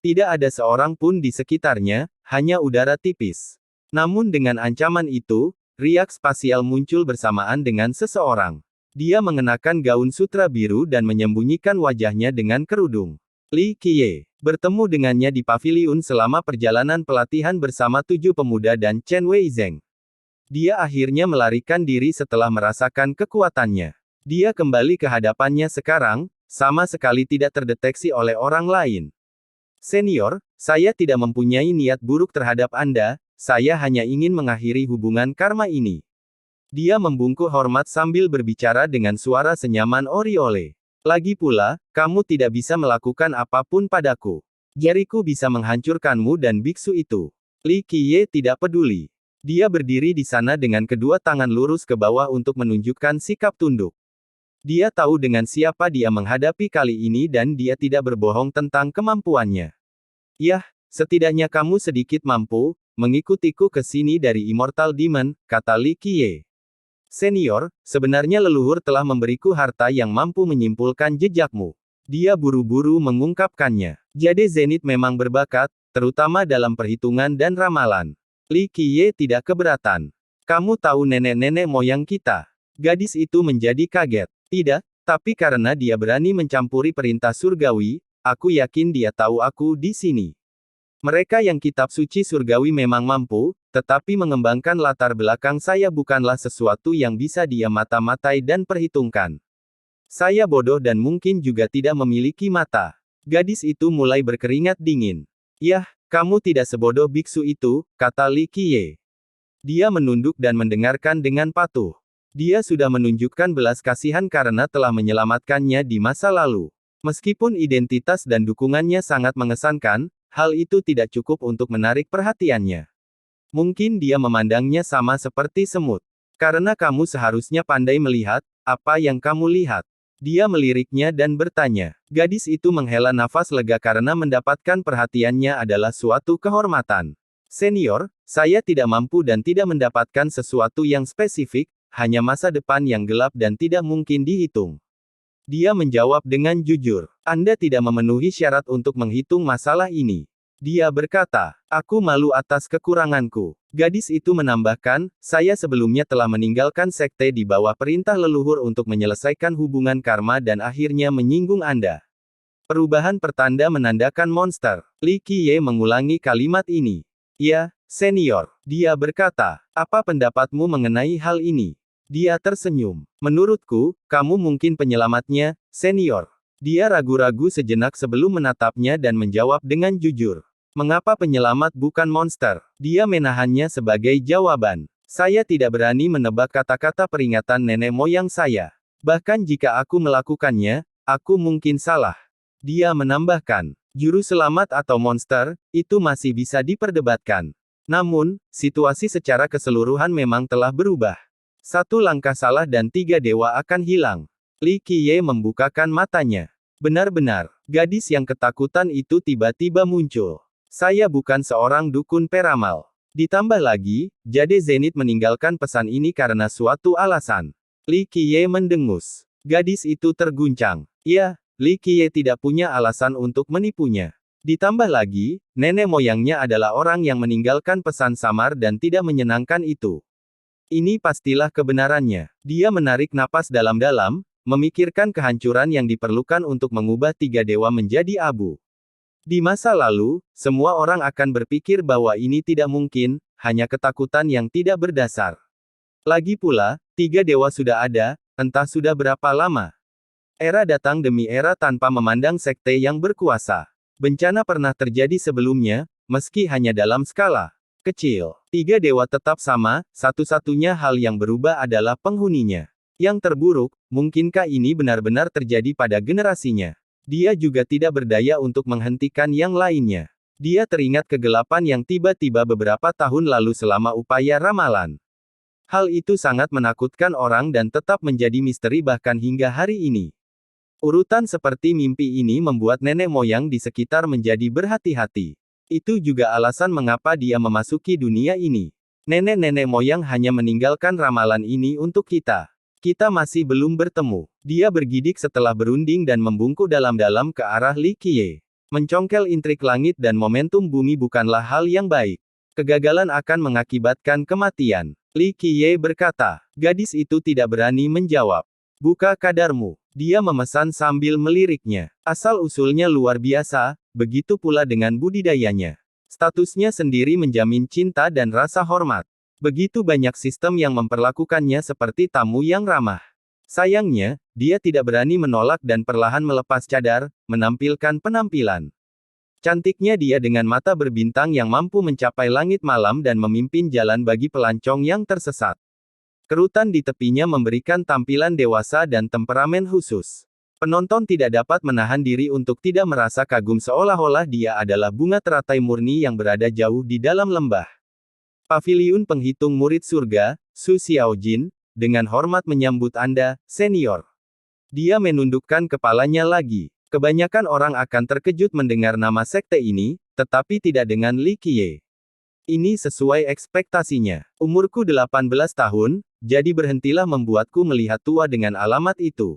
Tidak ada seorang pun di sekitarnya, hanya udara tipis. Namun dengan ancaman itu, riak spasial muncul bersamaan dengan seseorang. Dia mengenakan gaun sutra biru dan menyembunyikan wajahnya dengan kerudung. Li Qiye bertemu dengannya di paviliun selama perjalanan pelatihan bersama 7 pemuda dan Chen Weizeng. Dia akhirnya melarikan diri setelah merasakan kekuatannya. Dia kembali ke hadapannya sekarang, sama sekali tidak terdeteksi oleh orang lain. Senior, saya tidak mempunyai niat buruk terhadap Anda, saya hanya ingin mengakhiri hubungan karma ini. Dia membungkuk hormat sambil berbicara dengan suara senyaman Oriole. Lagi pula, kamu tidak bisa melakukan apapun padaku. Jariku bisa menghancurkanmu dan biksu itu. Li Qiye tidak peduli. Dia berdiri di sana dengan kedua tangan lurus ke bawah untuk menunjukkan sikap tunduk. Dia tahu dengan siapa dia menghadapi kali ini dan dia tidak berbohong tentang kemampuannya. Yah, setidaknya kamu sedikit mampu, mengikutiku ke sini dari Immortal Demon, kata Li Qiye. Senior, sebenarnya leluhur telah memberiku harta yang mampu menyimpulkan jejakmu. Dia buru-buru mengungkapkannya. Jade Zenith memang berbakat, terutama dalam perhitungan dan ramalan. Li Qiye tidak keberatan. Kamu tahu nenek-nenek moyang kita. Gadis itu menjadi kaget. Tidak, tapi karena dia berani mencampuri perintah surgawi, aku yakin dia tahu aku di sini. Mereka yang kitab suci surgawi memang mampu, tetapi mengembangkan latar belakang saya bukanlah sesuatu yang bisa dia mata-matai dan perhitungkan. Saya bodoh dan mungkin juga tidak memiliki mata. Gadis itu mulai berkeringat dingin. Yah, kamu tidak sebodoh biksu itu, kata Li Qiye. Dia menunduk dan mendengarkan dengan patuh. Dia sudah menunjukkan belas kasihan karena telah menyelamatkannya di masa lalu. Meskipun identitas dan dukungannya sangat mengesankan, hal itu tidak cukup untuk menarik perhatiannya. Mungkin dia memandangnya sama seperti semut. Karena kamu seharusnya pandai melihat, apa yang kamu lihat. Dia meliriknya dan bertanya. Gadis itu menghela nafas lega karena mendapatkan perhatiannya adalah suatu kehormatan. Senior, saya tidak mampu dan tidak mendapatkan sesuatu yang spesifik, hanya masa depan yang gelap dan tidak mungkin dihitung. Dia menjawab dengan jujur. Anda tidak memenuhi syarat untuk menghitung masalah ini. Dia berkata, aku malu atas kekuranganku. Gadis itu menambahkan, saya sebelumnya telah meninggalkan sekte di bawah perintah leluhur untuk menyelesaikan hubungan karma dan akhirnya menyinggung Anda. Perubahan pertanda menandakan monster. Li Qiye mengulangi kalimat ini. Ya, senior. Dia berkata, apa pendapatmu mengenai hal ini? Dia tersenyum. Menurutku, kamu mungkin penyelamatnya, senior. Dia ragu-ragu sejenak sebelum menatapnya dan menjawab dengan jujur. Mengapa penyelamat bukan monster? Dia menahannya sebagai jawaban. Saya tidak berani menebak kata-kata peringatan nenek moyang saya. Bahkan jika aku melakukannya, aku mungkin salah. Dia menambahkan, juru selamat atau monster, itu masih bisa diperdebatkan. Namun, situasi secara keseluruhan memang telah berubah. Satu langkah salah dan 3 dewa akan hilang. Li Qiye membukakan matanya. Benar-benar, gadis yang ketakutan itu tiba-tiba muncul. Saya bukan seorang dukun peramal. Ditambah lagi, Jade Zenith meninggalkan pesan ini karena suatu alasan. Li Qiye mendengus. Gadis itu terguncang. Ya, Li Qiye tidak punya alasan untuk menipunya. Ditambah lagi, nenek moyangnya adalah orang yang meninggalkan pesan samar dan tidak menyenangkan itu. Ini pastilah kebenarannya. Dia menarik napas dalam-dalam, memikirkan kehancuran yang diperlukan untuk mengubah 3 dewa menjadi abu. Di masa lalu, semua orang akan berpikir bahwa ini tidak mungkin, hanya ketakutan yang tidak berdasar. Lagi pula, 3 dewa sudah ada, entah sudah berapa lama. Era datang demi era tanpa memandang sekte yang berkuasa. Bencana pernah terjadi sebelumnya, meski hanya dalam skala kecil. 3 dewa tetap sama, satu-satunya hal yang berubah adalah penghuninya. Yang terburuk, mungkinkah ini benar-benar terjadi pada generasinya? Dia juga tidak berdaya untuk menghentikan yang lainnya. Dia teringat kegelapan yang tiba-tiba beberapa tahun lalu selama upaya ramalan. Hal itu sangat menakutkan orang dan tetap menjadi misteri bahkan hingga hari ini. Urutan seperti mimpi ini membuat nenek moyang di sekitar menjadi berhati-hati. Itu juga alasan mengapa dia memasuki dunia ini. Nenek-nenek moyang hanya meninggalkan ramalan ini untuk kita. Kita masih belum bertemu. Dia bergidik setelah berunding dan membungkuk dalam-dalam ke arah Li Qiye. Mencongkel intrik langit dan momentum bumi bukanlah hal yang baik. Kegagalan akan mengakibatkan kematian. Li Qiye berkata. Gadis itu tidak berani menjawab. Buka kadarmu. Dia memesan sambil meliriknya. Asal-usulnya luar biasa, begitu pula dengan budidayanya. Statusnya sendiri menjamin cinta dan rasa hormat. Begitu banyak sistem yang memperlakukannya seperti tamu yang ramah. Sayangnya, dia tidak berani menolak dan perlahan melepas cadar, menampilkan penampilan cantiknya dia dengan mata berbintang yang mampu mencapai langit malam dan memimpin jalan bagi pelancong yang tersesat. Kerutan di tepinya memberikan tampilan dewasa dan temperamen khusus. Penonton tidak dapat menahan diri untuk tidak merasa kagum seolah-olah dia adalah bunga teratai murni yang berada jauh di dalam lembah. Paviliun penghitung murid surga, Su Xiaojin, dengan hormat menyambut Anda, senior. Dia menundukkan kepalanya lagi. Kebanyakan orang akan terkejut mendengar nama sekte ini, tetapi tidak dengan Li Qiye. Ini sesuai ekspektasinya. Umurku 18 tahun, jadi berhentilah membuatku melihat tua dengan alamat itu.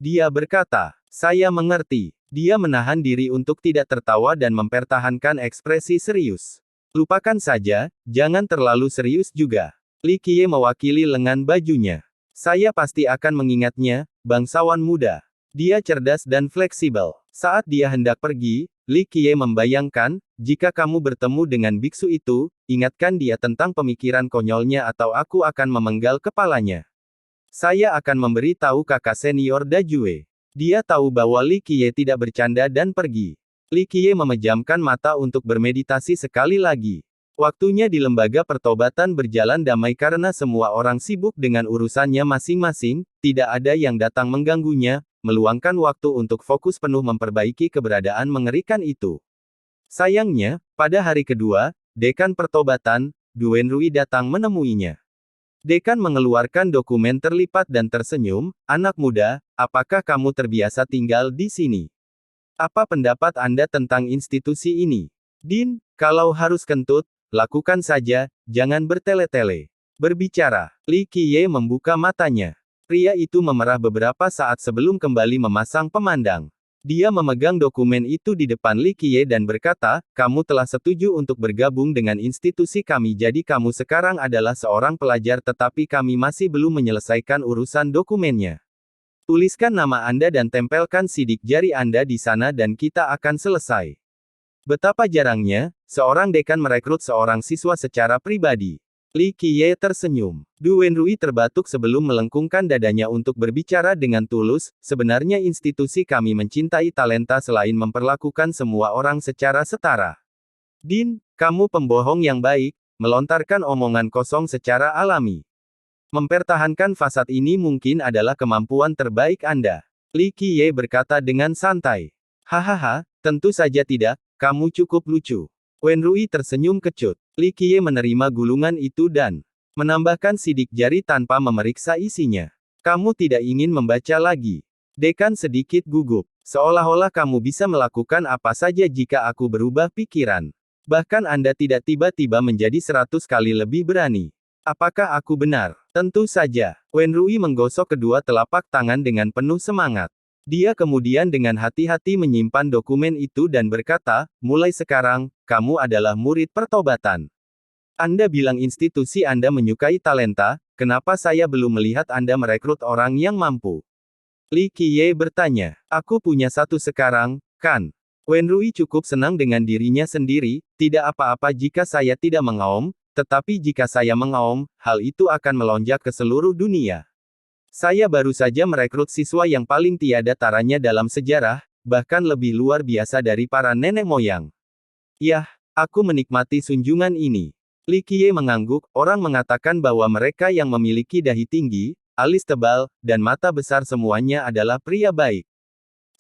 Dia berkata, saya mengerti. Dia menahan diri untuk tidak tertawa dan mempertahankan ekspresi serius. Lupakan saja, jangan terlalu serius juga. Li Qiye mewakili lengan bajunya. Saya pasti akan mengingatnya, bangsawan muda. Dia cerdas dan fleksibel. Saat dia hendak pergi, Li Qiye membayangkan, jika kamu bertemu dengan biksu itu, ingatkan dia tentang pemikiran konyolnya atau aku akan memenggal kepalanya. Saya akan memberi tahu kakak senior Dajue. Dia tahu bahwa Li Qiye tidak bercanda dan pergi. Li Qiye memejamkan mata untuk bermeditasi sekali lagi. Waktunya di lembaga pertobatan berjalan damai karena semua orang sibuk dengan urusannya masing-masing, tidak ada yang datang mengganggunya, meluangkan waktu untuk fokus penuh memperbaiki keberadaan mengerikan itu. Sayangnya, pada hari kedua, Dekan Pertobatan, Duen Rui datang menemuinya. Dekan mengeluarkan dokumen terlipat dan tersenyum, anak muda, apakah kamu terbiasa tinggal di sini? Apa pendapat Anda tentang institusi ini? Din, kalau harus kentut, lakukan saja, jangan bertele-tele. Berbicara, Li Qiye membuka matanya. Pria itu memerah beberapa saat sebelum kembali memasang pemandang. Dia memegang dokumen itu di depan Li Qiye dan berkata, kamu telah setuju untuk bergabung dengan institusi kami jadi kamu sekarang adalah seorang pelajar tetapi kami masih belum menyelesaikan urusan dokumennya. Tuliskan nama Anda dan tempelkan sidik jari Anda di sana dan kita akan selesai. Betapa jarangnya, seorang dekan merekrut seorang siswa secara pribadi. Li Qiye tersenyum. Duen Rui terbatuk sebelum melengkungkan dadanya untuk berbicara dengan tulus, sebenarnya institusi kami mencintai talenta selain memperlakukan semua orang secara setara. Din, kamu pembohong yang baik, melontarkan omongan kosong secara alami. Mempertahankan fasad ini mungkin adalah kemampuan terbaik Anda. Li Qiye berkata dengan santai. Hahaha, tentu saja tidak, kamu cukup lucu. Wen Rui tersenyum kecut. Li Qiye menerima gulungan itu dan menambahkan sidik jari tanpa memeriksa isinya. Kamu tidak ingin membaca lagi. Dekan sedikit gugup. Seolah-olah kamu bisa melakukan apa saja jika aku berubah pikiran. Bahkan Anda tidak tiba-tiba menjadi 100 kali lebih berani. Apakah aku benar? Tentu saja. Wen Rui menggosok kedua telapak tangan dengan penuh semangat. Dia kemudian dengan hati-hati menyimpan dokumen itu dan berkata, mulai sekarang, kamu adalah murid pertobatan. Anda bilang institusi Anda menyukai talenta, kenapa saya belum melihat Anda merekrut orang yang mampu? Li Qiye bertanya, aku punya satu sekarang, kan? Wenrui cukup senang dengan dirinya sendiri, tidak apa-apa jika saya tidak mengaum, tetapi jika saya mengaum, hal itu akan melonjak ke seluruh dunia. Saya baru saja merekrut siswa yang paling tiada taranya dalam sejarah, bahkan lebih luar biasa dari para nenek moyang. Yah, aku menikmati sunjungan ini. Li Qiye mengangguk, orang mengatakan bahwa mereka yang memiliki dahi tinggi, alis tebal, dan mata besar semuanya adalah pria baik.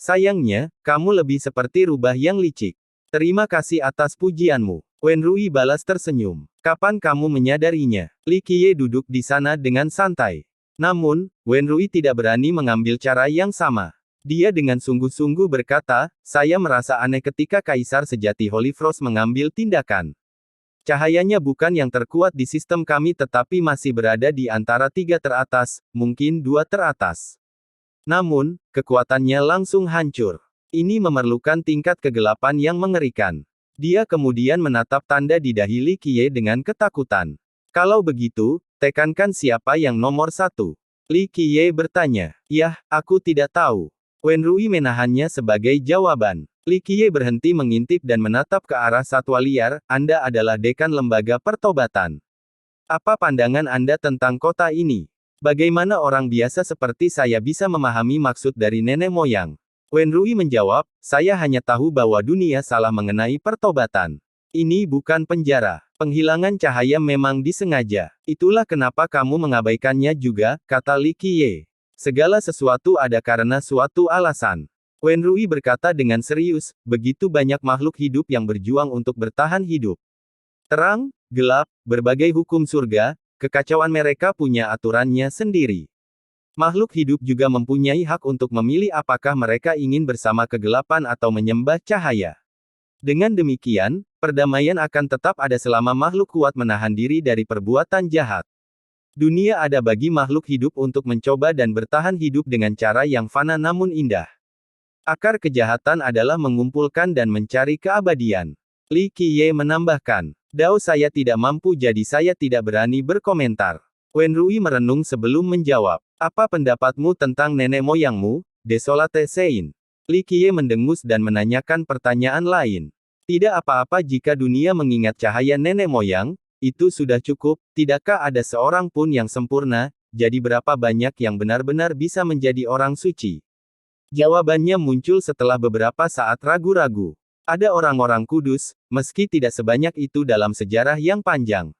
Sayangnya, kamu lebih seperti rubah yang licik. Terima kasih atas pujianmu. Wenrui balas tersenyum. Kapan kamu menyadarinya? Li Qiye duduk di sana dengan santai. Namun, Wenrui tidak berani mengambil cara yang sama. Dia dengan sungguh-sungguh berkata, saya merasa aneh ketika Kaisar sejati Holy Frost mengambil tindakan. Cahayanya bukan yang terkuat di sistem kami tetapi masih berada di antara 3 teratas, mungkin 2 teratas. Namun, kekuatannya langsung hancur. Ini memerlukan tingkat kegelapan yang mengerikan. Dia kemudian menatap tanda di dahi Li Qiye dengan ketakutan. Kalau begitu, tekankan siapa yang nomor 1. Li Qiye bertanya. Yah, aku tidak tahu. Wenrui menahannya sebagai jawaban. Li Qiye berhenti mengintip dan menatap ke arah satwa liar, Anda adalah dekan lembaga pertobatan. Apa pandangan Anda tentang kota ini? Bagaimana orang biasa seperti saya bisa memahami maksud dari nenek moyang? Wenrui menjawab, saya hanya tahu bahwa dunia salah mengenai pertobatan. Ini bukan penjara. Penghilangan cahaya memang disengaja. Itulah kenapa kamu mengabaikannya juga, kata Li Qiye. Segala sesuatu ada karena suatu alasan. Wenrui berkata dengan serius, begitu banyak makhluk hidup yang berjuang untuk bertahan hidup. Terang, gelap, berbagai hukum surga, kekacauan mereka punya aturannya sendiri. Makhluk hidup juga mempunyai hak untuk memilih apakah mereka ingin bersama kegelapan atau menyembah cahaya. Dengan demikian, perdamaian akan tetap ada selama makhluk kuat menahan diri dari perbuatan jahat. Dunia ada bagi makhluk hidup untuk mencoba dan bertahan hidup dengan cara yang fana namun indah. Akar kejahatan adalah mengumpulkan dan mencari keabadian. Li Qiye menambahkan, Dao saya tidak mampu jadi saya tidak berani berkomentar. Wenrui merenung sebelum menjawab. Apa pendapatmu tentang nenek moyangmu, Desolate Sein? Li Qiye mendengus dan menanyakan pertanyaan lain. Tidak apa-apa jika dunia mengingat cahaya nenek moyang, itu sudah cukup, tidakkah ada seorang pun yang sempurna, jadi berapa banyak yang benar-benar bisa menjadi orang suci? Jawabannya muncul setelah beberapa saat ragu-ragu. Ada orang-orang kudus, meski tidak sebanyak itu dalam sejarah yang panjang.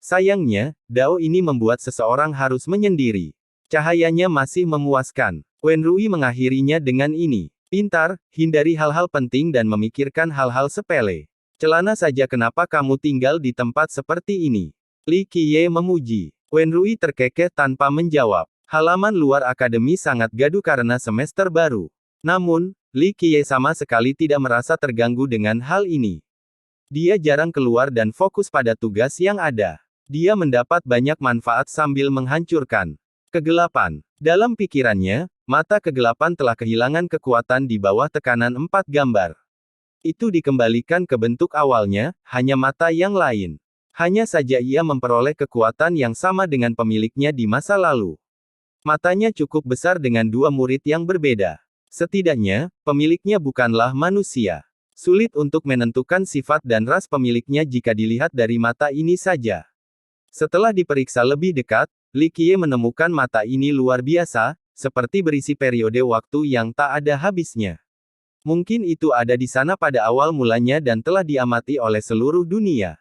Sayangnya, Dao ini membuat seseorang harus menyendiri. Cahayanya masih memuaskan. Wenrui mengakhirinya dengan ini. Pintar, hindari hal-hal penting dan memikirkan hal-hal sepele. Celana saja kenapa kamu tinggal di tempat seperti ini. Li Qiye memuji. Wenrui terkekeh tanpa menjawab. Halaman luar akademi sangat gaduh karena semester baru. Namun, Li Qiye sama sekali tidak merasa terganggu dengan hal ini. Dia jarang keluar dan fokus pada tugas yang ada. Dia mendapat banyak manfaat sambil menghancurkan kegelapan. Dalam pikirannya, mata kegelapan telah kehilangan kekuatan di bawah tekanan 4 gambar. Itu dikembalikan ke bentuk awalnya, hanya mata yang lain. Hanya saja ia memperoleh kekuatan yang sama dengan pemiliknya di masa lalu. Matanya cukup besar dengan 2 murid yang berbeda. Setidaknya, pemiliknya bukanlah manusia. Sulit untuk menentukan sifat dan ras pemiliknya jika dilihat dari mata ini saja. Setelah diperiksa lebih dekat, Li Qiye menemukan mata ini luar biasa, seperti berisi periode waktu yang tak ada habisnya. Mungkin itu ada di sana pada awal mulanya dan telah diamati oleh seluruh dunia.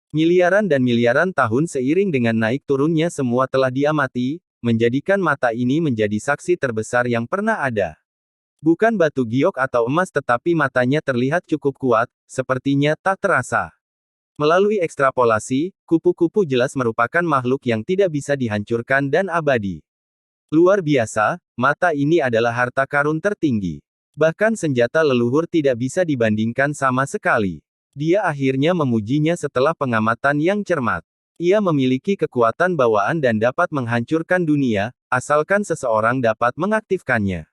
Miliaran dan miliaran tahun seiring dengan naik turunnya semua telah diamati, menjadikan mata ini menjadi saksi terbesar yang pernah ada. Bukan batu giok atau emas tetapi matanya terlihat cukup kuat, sepertinya tak terasa. Melalui ekstrapolasi, kupu-kupu jelas merupakan makhluk yang tidak bisa dihancurkan dan abadi. Luar biasa, mata ini adalah harta karun tertinggi. Bahkan senjata leluhur tidak bisa dibandingkan sama sekali. Dia akhirnya memujinya setelah pengamatan yang cermat. Ia memiliki kekuatan bawaan dan dapat menghancurkan dunia, asalkan seseorang dapat mengaktifkannya.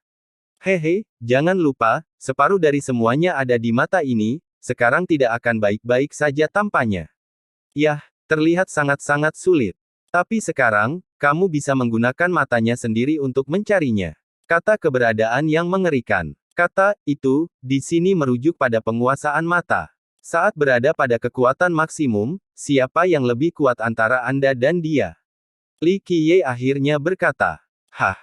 Hehe, jangan lupa, separuh dari semuanya ada di mata ini, sekarang tidak akan baik-baik saja tampaknya. Yah, terlihat sangat-sangat sulit. Tapi sekarang, kamu bisa menggunakan matanya sendiri untuk mencarinya. Kata keberadaan yang mengerikan. Kata itu di sini merujuk pada penguasaan mata. Saat berada pada kekuatan maksimum, siapa yang lebih kuat antara Anda dan dia? Li Qiye akhirnya berkata. Hah.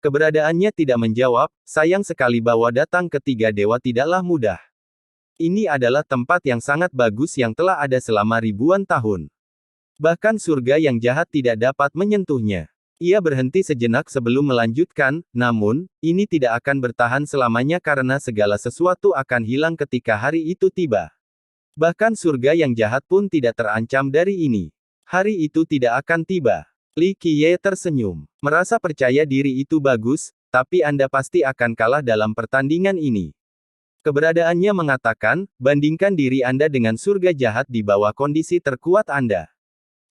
Keberadaannya tidak menjawab, sayang sekali bahwa datang ketiga dewa tidaklah mudah. Ini adalah tempat yang sangat bagus yang telah ada selama ribuan tahun. Bahkan surga yang jahat tidak dapat menyentuhnya. Ia berhenti sejenak sebelum melanjutkan, namun, ini tidak akan bertahan selamanya karena segala sesuatu akan hilang ketika hari itu tiba. Bahkan surga yang jahat pun tidak terancam dari ini. Hari itu tidak akan tiba. Li Qiye tersenyum. Merasa percaya diri itu bagus, tapi Anda pasti akan kalah dalam pertandingan ini. Keberadaannya mengatakan, bandingkan diri Anda dengan surga jahat di bawah kondisi terkuat Anda.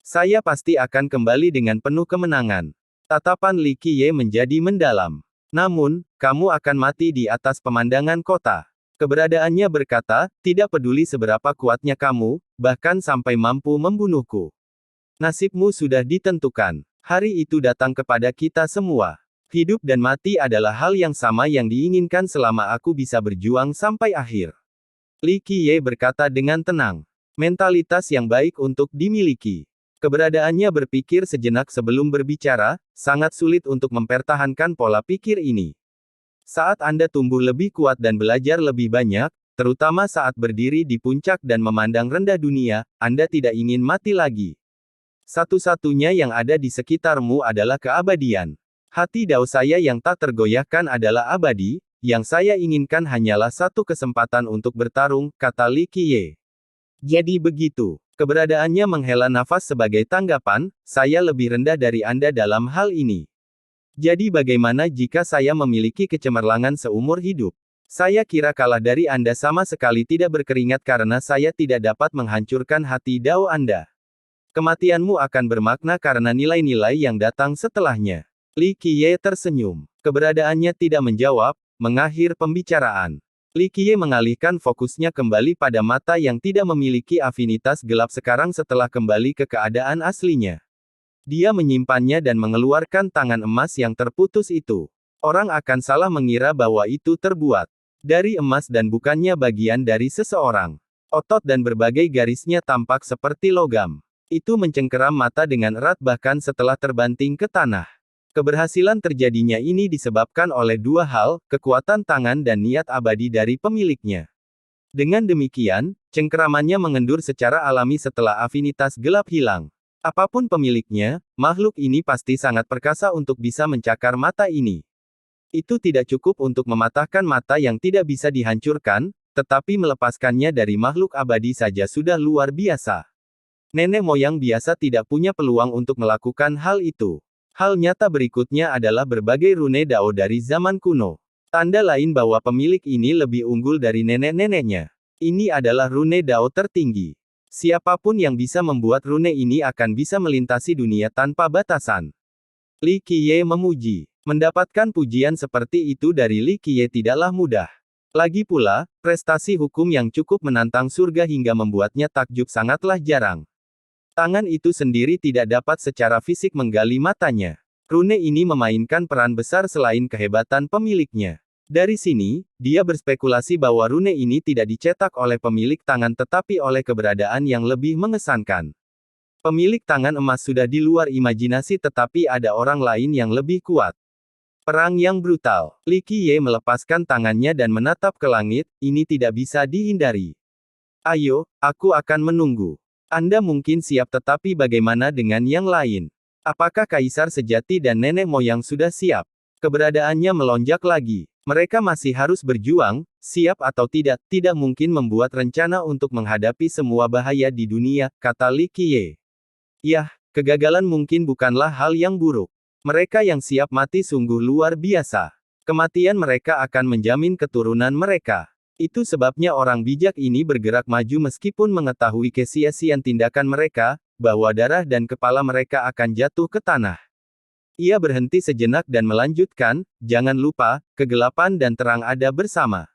Saya pasti akan kembali dengan penuh kemenangan. Tatapan Li Qiye menjadi mendalam. Namun, kamu akan mati di atas pemandangan kota. Keberadaannya berkata, tidak peduli seberapa kuatnya kamu, bahkan sampai mampu membunuhku. Nasibmu sudah ditentukan. Hari itu datang kepada kita semua. Hidup dan mati adalah hal yang sama yang diinginkan selama aku bisa berjuang sampai akhir. Li Qiye berkata dengan tenang. Mentalitas yang baik untuk dimiliki. Keberadaannya berpikir sejenak sebelum berbicara, sangat sulit untuk mempertahankan pola pikir ini. Saat Anda tumbuh lebih kuat dan belajar lebih banyak, terutama saat berdiri di puncak dan memandang rendah dunia, Anda tidak ingin mati lagi. Satu-satunya yang ada di sekitarmu adalah keabadian. Hati Dao saya yang tak tergoyahkan adalah abadi, yang saya inginkan hanyalah satu kesempatan untuk bertarung, kata Li Qiye. Jadi begitu. Keberadaannya menghela nafas sebagai tanggapan, saya lebih rendah dari Anda dalam hal ini. Jadi bagaimana jika saya memiliki kecemerlangan seumur hidup? Saya kira kalah dari Anda sama sekali tidak berkeringat karena saya tidak dapat menghancurkan hati Dao Anda. Kematianmu akan bermakna karena nilai-nilai yang datang setelahnya. Li Qiye tersenyum. Keberadaannya tidak menjawab, mengakhir pembicaraan. Li Qiye mengalihkan fokusnya kembali pada mata yang tidak memiliki afinitas gelap sekarang setelah kembali ke keadaan aslinya. Dia menyimpannya dan mengeluarkan tangan emas yang terputus itu. Orang akan salah mengira bahwa itu terbuat dari emas dan bukannya bagian dari seseorang. Otot dan berbagai garisnya tampak seperti logam. Itu mencengkeram mata dengan erat bahkan setelah terbanting ke tanah. Keberhasilan terjadinya ini disebabkan oleh dua hal, kekuatan tangan dan niat abadi dari pemiliknya. Dengan demikian, cengkeramannya mengendur secara alami setelah afinitas gelap hilang. Apapun pemiliknya, makhluk ini pasti sangat perkasa untuk bisa mencakar mata ini. Itu tidak cukup untuk mematahkan mata yang tidak bisa dihancurkan, tetapi melepaskannya dari makhluk abadi saja sudah luar biasa. Nenek moyang biasa tidak punya peluang untuk melakukan hal itu. Hal nyata berikutnya adalah berbagai rune Dao dari zaman kuno. Tanda lain bahwa pemilik ini lebih unggul dari nenek-neneknya. Ini adalah rune Dao tertinggi. Siapapun yang bisa membuat rune ini akan bisa melintasi dunia tanpa batasan. Li Qiye memuji. Mendapatkan pujian seperti itu dari Li Qiye tidaklah mudah. Lagi pula, prestasi hukum yang cukup menantang surga hingga membuatnya takjub sangatlah jarang. Tangan itu sendiri tidak dapat secara fisik menggali matanya. Rune ini memainkan peran besar selain kehebatan pemiliknya. Dari sini, dia berspekulasi bahwa rune ini tidak dicetak oleh pemilik tangan tetapi oleh keberadaan yang lebih mengesankan. Pemilik tangan emas sudah di luar imajinasi tetapi ada orang lain yang lebih kuat. Perang yang brutal. Li Qiye melepaskan tangannya dan menatap ke langit, ini tidak bisa dihindari. Ayo, aku akan menunggu. Anda mungkin siap tetapi bagaimana dengan yang lain? Apakah kaisar sejati dan nenek moyang sudah siap? Keberadaannya melonjak lagi. Mereka masih harus berjuang, siap atau tidak mungkin membuat rencana untuk menghadapi semua bahaya di dunia, kata Li Qiye. Yah, kegagalan mungkin bukanlah hal yang buruk. Mereka yang siap mati sungguh luar biasa. Kematian mereka akan menjamin keturunan mereka. Itu sebabnya orang bijak ini bergerak maju meskipun mengetahui kesia-siaan tindakan mereka, bahwa darah dan kepala mereka akan jatuh ke tanah. Ia berhenti sejenak dan melanjutkan, jangan lupa, kegelapan dan terang ada bersama.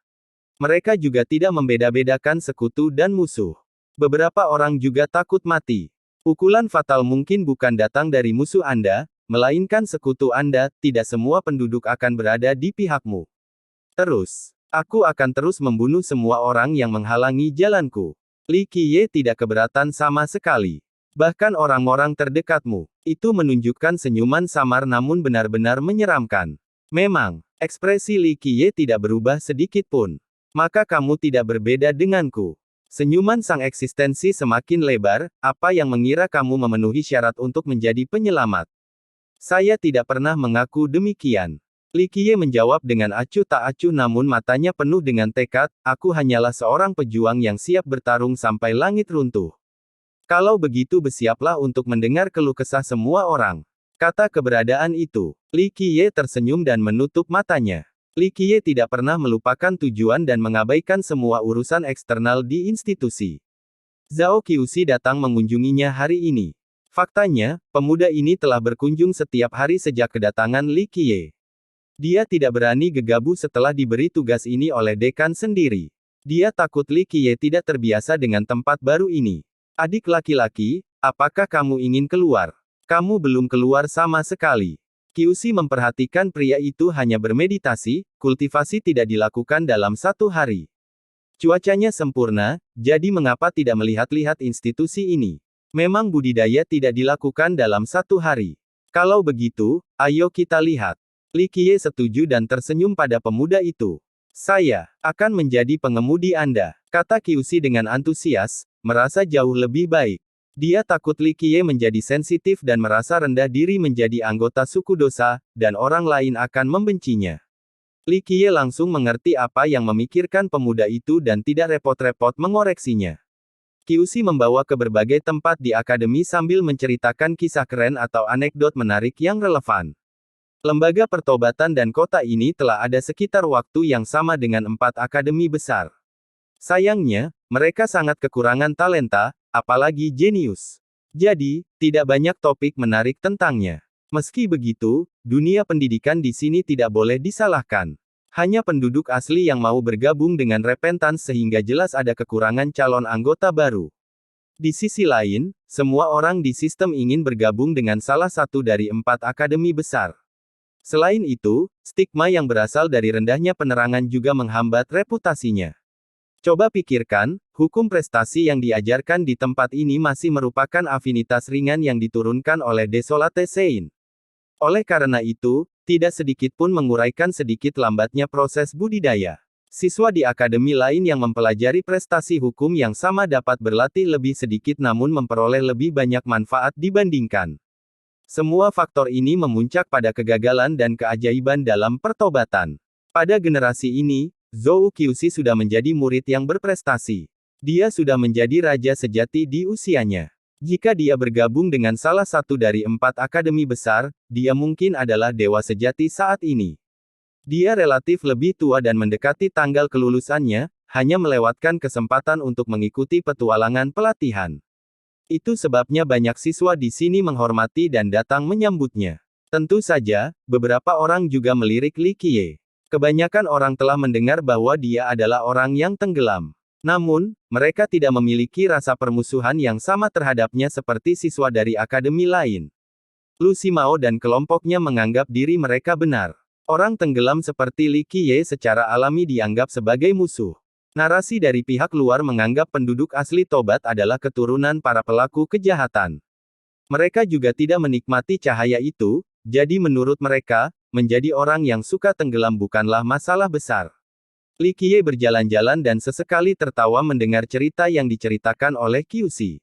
Mereka juga tidak membeda-bedakan sekutu dan musuh. Beberapa orang juga takut mati. Pukulan fatal mungkin bukan datang dari musuh Anda, melainkan sekutu Anda, tidak semua penduduk akan berada di pihakmu. Terus. Aku akan terus membunuh semua orang yang menghalangi jalanku. Li Qiye tidak keberatan sama sekali. Bahkan orang-orang terdekatmu. Itu menunjukkan senyuman samar namun benar-benar menyeramkan. Memang, ekspresi Li Qiye tidak berubah sedikit pun. Maka kamu tidak berbeda denganku. Senyuman sang eksistensi semakin lebar, apa yang mengira kamu memenuhi syarat untuk menjadi penyelamat? Saya tidak pernah mengaku demikian. Li Qiye menjawab dengan acuh tak acuh namun matanya penuh dengan tekad, aku hanyalah seorang pejuang yang siap bertarung sampai langit runtuh. Kalau begitu bersiaplah untuk mendengar keluh kesah semua orang. Kata keberadaan itu. Li Qiye tersenyum dan menutup matanya. Li Qiye tidak pernah melupakan tujuan dan mengabaikan semua urusan eksternal di institusi. Zhao Qiuxi datang mengunjunginya hari ini. Faktanya, pemuda ini telah berkunjung setiap hari sejak kedatangan Li Qiye. Dia tidak berani gegabah setelah diberi tugas ini oleh dekan sendiri. Dia takut Li Qiye tidak terbiasa dengan tempat baru ini. Adik laki-laki, apakah kamu ingin keluar? Kamu belum keluar sama sekali. Qiuxi memperhatikan pria itu hanya bermeditasi, kultivasi tidak dilakukan dalam satu hari. Cuacanya sempurna, jadi mengapa tidak melihat-lihat institusi ini? Memang budidaya tidak dilakukan dalam satu hari. Kalau begitu, ayo kita lihat. Li Qiye setuju dan tersenyum pada pemuda itu. Saya akan menjadi pengemudi Anda, kata Qiuxi dengan antusias, merasa jauh lebih baik. Dia takut Li Qiye menjadi sensitif dan merasa rendah diri menjadi anggota suku dosa, dan orang lain akan membencinya. Li Qiye langsung mengerti apa yang memikirkan pemuda itu dan tidak repot-repot mengoreksinya. Qiuxi membawa ke berbagai tempat di akademi sambil menceritakan kisah keren atau anekdot menarik yang relevan. Lembaga pertobatan dan kota ini telah ada sekitar waktu yang sama dengan 4 akademi besar. Sayangnya, mereka sangat kekurangan talenta, apalagi jenius. Jadi, tidak banyak topik menarik tentangnya. Meski begitu, dunia pendidikan di sini tidak boleh disalahkan. Hanya penduduk asli yang mau bergabung dengan Repentance sehingga jelas ada kekurangan calon anggota baru. Di sisi lain, semua orang di sistem ingin bergabung dengan salah satu dari 4 akademi besar. Selain itu, stigma yang berasal dari rendahnya penerangan juga menghambat reputasinya. Coba pikirkan, hukum prestasi yang diajarkan di tempat ini masih merupakan afinitas ringan yang diturunkan oleh Desolate Sein. Oleh karena itu, tidak sedikit pun menguraikan sedikit lambatnya proses budidaya. Siswa di akademi lain yang mempelajari prestasi hukum yang sama dapat berlatih lebih sedikit namun memperoleh lebih banyak manfaat dibandingkan. Semua faktor ini memuncak pada kegagalan dan keajaiban dalam pertobatan. Pada generasi ini, Zhou Qiuxi sudah menjadi murid yang berprestasi. Dia sudah menjadi raja sejati di usianya. Jika dia bergabung dengan salah satu dari 4 akademi besar, dia mungkin adalah dewa sejati saat ini. Dia relatif lebih tua dan mendekati tanggal kelulusannya, hanya melewatkan kesempatan untuk mengikuti petualangan pelatihan. Itu sebabnya banyak siswa di sini menghormati dan datang menyambutnya. Tentu saja, beberapa orang juga melirik Li Qiye. Kebanyakan orang telah mendengar bahwa dia adalah orang yang tenggelam. Namun, mereka tidak memiliki rasa permusuhan yang sama terhadapnya seperti siswa dari akademi lain. Lu Ximao dan kelompoknya menganggap diri mereka benar. Orang tenggelam seperti Li Qiye secara alami dianggap sebagai musuh. Narasi dari pihak luar menganggap penduduk asli Tobat adalah keturunan para pelaku kejahatan. Mereka juga tidak menikmati cahaya itu, jadi menurut mereka, menjadi orang yang suka tenggelam bukanlah masalah besar. Li Qiye berjalan-jalan dan sesekali tertawa mendengar cerita yang diceritakan oleh Qiuxi.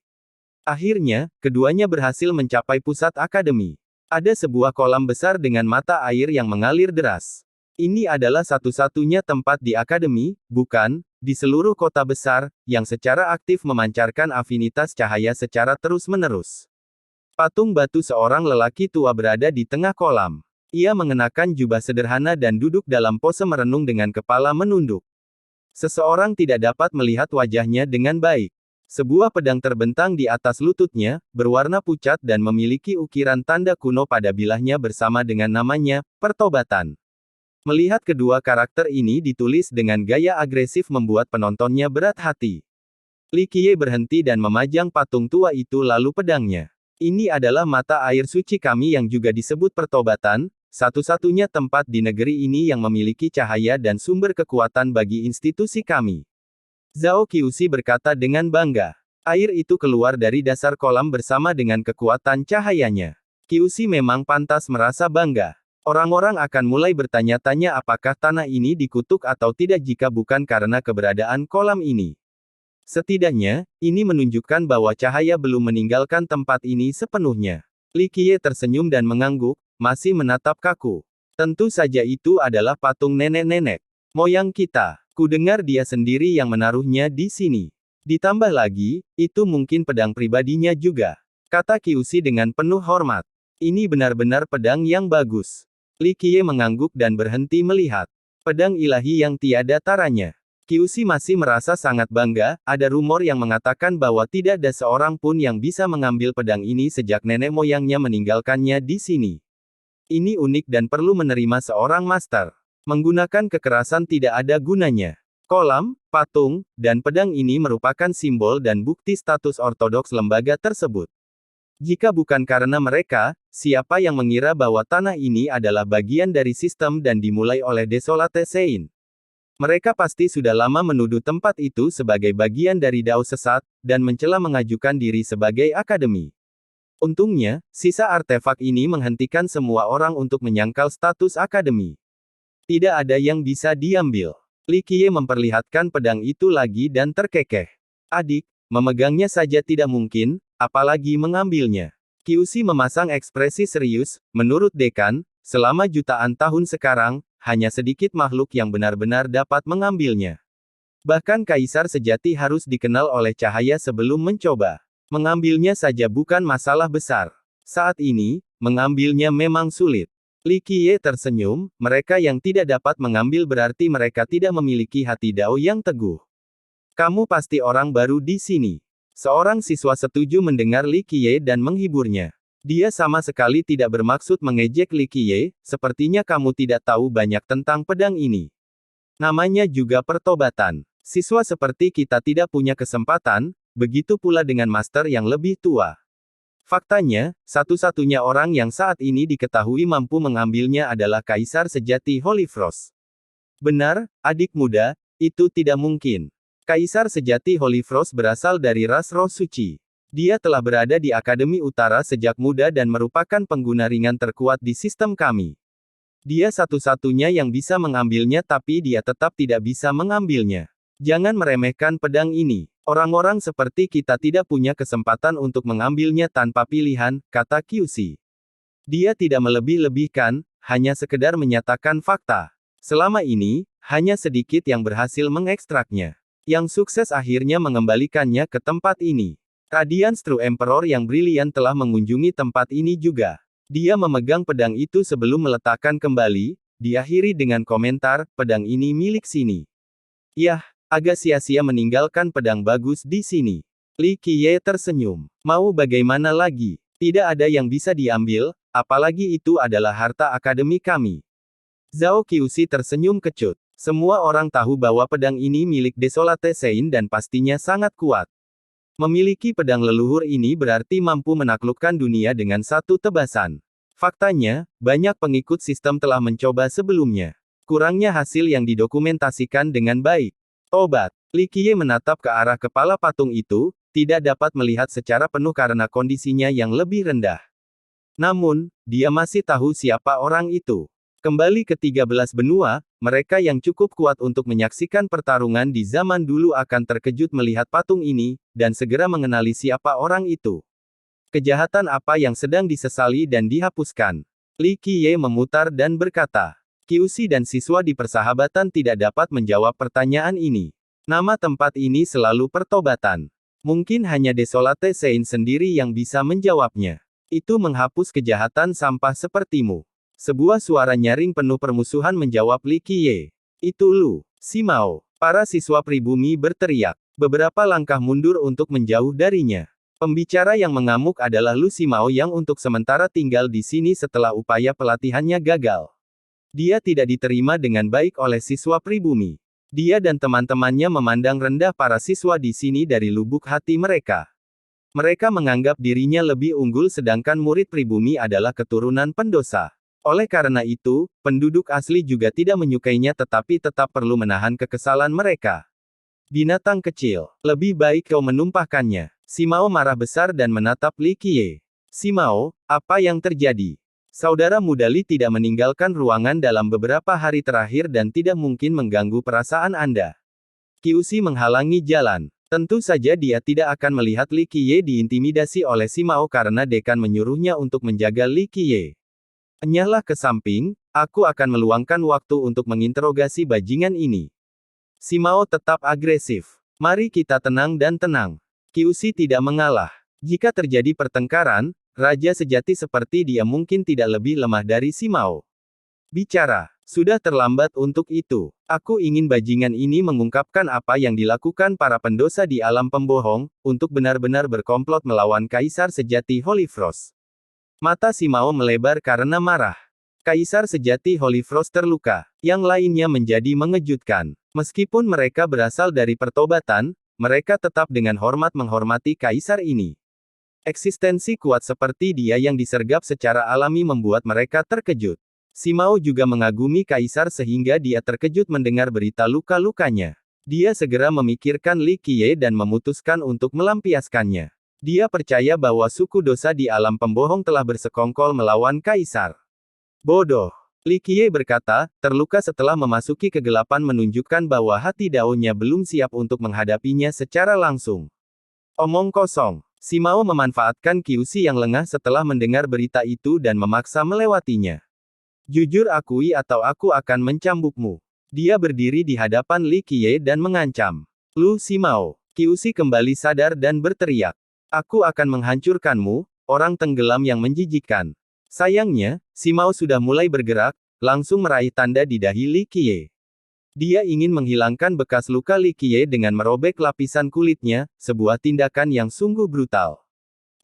Akhirnya, keduanya berhasil mencapai pusat akademi. Ada sebuah kolam besar dengan mata air yang mengalir deras. Ini adalah satu-satunya tempat di akademi, bukan, di seluruh kota besar, yang secara aktif memancarkan afinitas cahaya secara terus-menerus. Patung batu seorang lelaki tua berada di tengah kolam. Ia mengenakan jubah sederhana dan duduk dalam pose merenung dengan kepala menunduk. Seseorang tidak dapat melihat wajahnya dengan baik. Sebuah pedang terbentang di atas lututnya, berwarna pucat dan memiliki ukiran tanda kuno pada bilahnya bersama dengan namanya, Pertobatan. Melihat kedua karakter ini ditulis dengan gaya agresif membuat penontonnya berat hati. Li Qiye berhenti dan memajang patung tua itu lalu pedangnya. Ini adalah mata air suci kami yang juga disebut pertobatan, satu-satunya tempat di negeri ini yang memiliki cahaya dan sumber kekuatan bagi institusi kami. Zhao Qiuxi berkata dengan bangga. Air itu keluar dari dasar kolam bersama dengan kekuatan cahayanya. Qiuxi memang pantas merasa bangga. Orang-orang akan mulai bertanya-tanya apakah tanah ini dikutuk atau tidak jika bukan karena keberadaan kolam ini. Setidaknya, ini menunjukkan bahwa cahaya belum meninggalkan tempat ini sepenuhnya. Li Qiye tersenyum dan mengangguk, masih menatap kaku. Tentu saja itu adalah patung nenek-nenek moyang kita. Kudengar dia sendiri yang menaruhnya di sini. Ditambah lagi, itu mungkin pedang pribadinya juga. Kata Qiuxi dengan penuh hormat. Ini benar-benar pedang yang bagus. Li Qiye mengangguk dan berhenti melihat. Pedang ilahi yang tiada taranya. Qiuxi masih merasa sangat bangga, ada rumor yang mengatakan bahwa tidak ada seorang pun yang bisa mengambil pedang ini sejak nenek moyangnya meninggalkannya di sini. Ini unik dan perlu menerima seorang master. Menggunakan kekerasan tidak ada gunanya. Kolam, patung, dan pedang ini merupakan simbol dan bukti status ortodoks lembaga tersebut. Jika bukan karena mereka, siapa yang mengira bahwa tanah ini adalah bagian dari sistem dan dimulai oleh Desolate Sein? Mereka pasti sudah lama menuduh tempat itu sebagai bagian dari Dao sesat, dan mencela mengajukan diri sebagai akademi. Untungnya, sisa artefak ini menghentikan semua orang untuk menyangkal status akademi. Tidak ada yang bisa diambil. Li Qiye memperlihatkan pedang itu lagi dan terkekeh. Adik, memegangnya saja tidak mungkin, apalagi mengambilnya. Qiuxi memasang ekspresi serius, menurut dekan, selama jutaan tahun sekarang, hanya sedikit makhluk yang benar-benar dapat mengambilnya. Bahkan kaisar sejati harus dikenal oleh cahaya sebelum mencoba. Mengambilnya saja bukan masalah besar. Saat ini, mengambilnya memang sulit. Li Qiye tersenyum, mereka yang tidak dapat mengambil berarti mereka tidak memiliki hati Dao yang teguh. Kamu pasti orang baru di sini. Seorang siswa setuju mendengar Li Qiye dan menghiburnya. Dia sama sekali tidak bermaksud mengejek Li Qiye, sepertinya kamu tidak tahu banyak tentang pedang ini. Namanya juga pertobatan. Siswa seperti kita tidak punya kesempatan, begitu pula dengan master yang lebih tua. Faktanya, satu-satunya orang yang saat ini diketahui mampu mengambilnya adalah Kaisar Sejati Holy Frost. Benar, adik muda, itu tidak mungkin. Kaisar Sejati Holy Frost berasal dari ras roh suci. Dia telah berada di Akademi Utara sejak muda dan merupakan pengguna ringan terkuat di sistem kami. Dia satu-satunya yang bisa mengambilnya tapi dia tetap tidak bisa mengambilnya. Jangan meremehkan pedang ini. Orang-orang seperti kita tidak punya kesempatan untuk mengambilnya tanpa pilihan, kata Qiuxi. Dia tidak melebih-lebihkan, hanya sekedar menyatakan fakta. Selama ini, hanya sedikit yang berhasil mengekstraknya. Yang sukses akhirnya mengembalikannya ke tempat ini. Radiance True Emperor yang brilian telah mengunjungi tempat ini juga. Dia memegang pedang itu sebelum meletakkan kembali, diakhiri dengan komentar, pedang ini milik sini. Yah, agak sia-sia meninggalkan pedang bagus di sini. Li Qiye tersenyum. Mau bagaimana lagi? Tidak ada yang bisa diambil, apalagi itu adalah harta akademi kami. Zhao Qiuxi tersenyum kecut. Semua orang tahu bahwa pedang ini milik Desolate Sein dan pastinya sangat kuat. Memiliki pedang leluhur ini berarti mampu menaklukkan dunia dengan satu tebasan. Faktanya, banyak pengikut sistem telah mencoba sebelumnya. Kurangnya hasil yang didokumentasikan dengan baik. Tobat. Li Qiye menatap ke arah kepala patung itu, tidak dapat melihat secara penuh karena kondisinya yang lebih rendah. Namun, dia masih tahu siapa orang itu. Kembali ke 13 benua, mereka yang cukup kuat untuk menyaksikan pertarungan di zaman dulu akan terkejut melihat patung ini, dan segera mengenali siapa orang itu. Kejahatan apa yang sedang disesali dan dihapuskan? Li Qiye memutar dan berkata. Qiuxi dan siswa di persahabatan tidak dapat menjawab pertanyaan ini. Nama tempat ini selalu pertobatan. Mungkin hanya Desolate Sein sendiri yang bisa menjawabnya. Itu menghapus kejahatan sampah sepertimu. Sebuah suara nyaring penuh permusuhan menjawab Li Qiye. Itu Lu Simao. Para siswa pribumi berteriak. Beberapa langkah mundur untuk menjauh darinya. Pembicara yang mengamuk adalah Lu Simao yang untuk sementara tinggal di sini setelah upaya pelatihannya gagal. Dia tidak diterima dengan baik oleh siswa pribumi. Dia dan teman-temannya memandang rendah para siswa di sini dari lubuk hati mereka. Mereka menganggap dirinya lebih unggul sedangkan murid pribumi adalah keturunan pendosa. Oleh karena itu, penduduk asli juga tidak menyukainya tetapi tetap perlu menahan kekesalan mereka. Binatang kecil, lebih baik kau menumpahkannya. Simao marah besar dan menatap Li Qiye. Simao, apa yang terjadi? Saudara muda Li tidak meninggalkan ruangan dalam beberapa hari terakhir dan tidak mungkin mengganggu perasaan Anda. Qiuxi menghalangi jalan. Tentu saja dia tidak akan melihat Li Qiye diintimidasi oleh Simao karena dekan menyuruhnya untuk menjaga Li Qiye. Enyahlah ke samping, aku akan meluangkan waktu untuk menginterogasi bajingan ini. Simao tetap agresif. Mari kita tenang dan tenang. Qiuxi tidak mengalah. Jika terjadi pertengkaran, raja sejati seperti dia mungkin tidak lebih lemah dari Simao. Bicara, sudah terlambat untuk itu. Aku ingin bajingan ini mengungkapkan apa yang dilakukan para pendosa di alam pembohong, untuk benar-benar berkomplot melawan Kaisar sejati Holy Frost. Mata Simao melebar karena marah. Kaisar sejati Holy Frost terluka. Yang lainnya menjadi mengejutkan. Meskipun mereka berasal dari pertobatan, mereka tetap dengan hormat menghormati Kaisar ini. Eksistensi kuat seperti dia yang disergap secara alami membuat mereka terkejut. Simao juga mengagumi Kaisar sehingga dia terkejut mendengar berita luka-lukanya. Dia segera memikirkan Li Qiye dan memutuskan untuk melampiaskannya. Dia percaya bahwa suku dosa di alam pembohong telah bersekongkol melawan Kaisar. Bodoh. Li Qiye berkata, terluka setelah memasuki kegelapan menunjukkan bahwa hati Daonya belum siap untuk menghadapinya secara langsung. Omong kosong. Simao memanfaatkan Qiuxi yang lengah setelah mendengar berita itu dan memaksa melewatinya. Jujur akui atau aku akan mencambukmu. Dia berdiri di hadapan Li Qiye dan mengancam. Lu Simao. Qiuxi kembali sadar dan berteriak. Aku akan menghancurkanmu, orang tenggelam yang menjijikkan. Sayangnya, Simao sudah mulai bergerak, langsung meraih tanda di dahi Li Qiye. Dia ingin menghilangkan bekas luka Li Qiye dengan merobek lapisan kulitnya, sebuah tindakan yang sungguh brutal.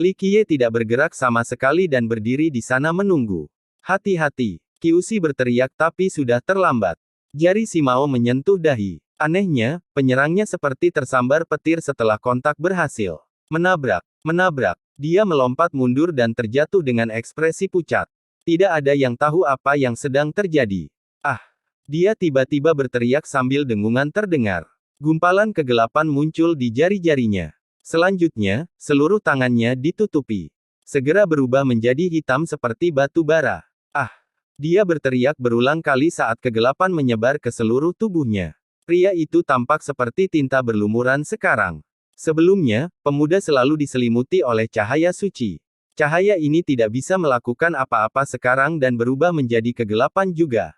Li Qiye tidak bergerak sama sekali dan berdiri di sana menunggu. Hati-hati, Qiuxi berteriak tapi sudah terlambat. Jari Simao menyentuh dahi. Anehnya, penyerangnya seperti tersambar petir setelah kontak berhasil. Menabrak. Dia melompat mundur dan terjatuh dengan ekspresi pucat. Tidak ada yang tahu apa yang sedang terjadi. Ah! Dia tiba-tiba berteriak sambil dengungan terdengar. Gumpalan kegelapan muncul di jari-jarinya. Selanjutnya, seluruh tangannya ditutupi. Segera berubah menjadi hitam seperti batu bara. Ah! Dia berteriak berulang kali saat kegelapan menyebar ke seluruh tubuhnya. Pria itu tampak seperti tinta berlumuran sekarang. Sebelumnya, pemuda selalu diselimuti oleh cahaya suci. Cahaya ini tidak bisa melakukan apa-apa sekarang dan berubah menjadi kegelapan juga.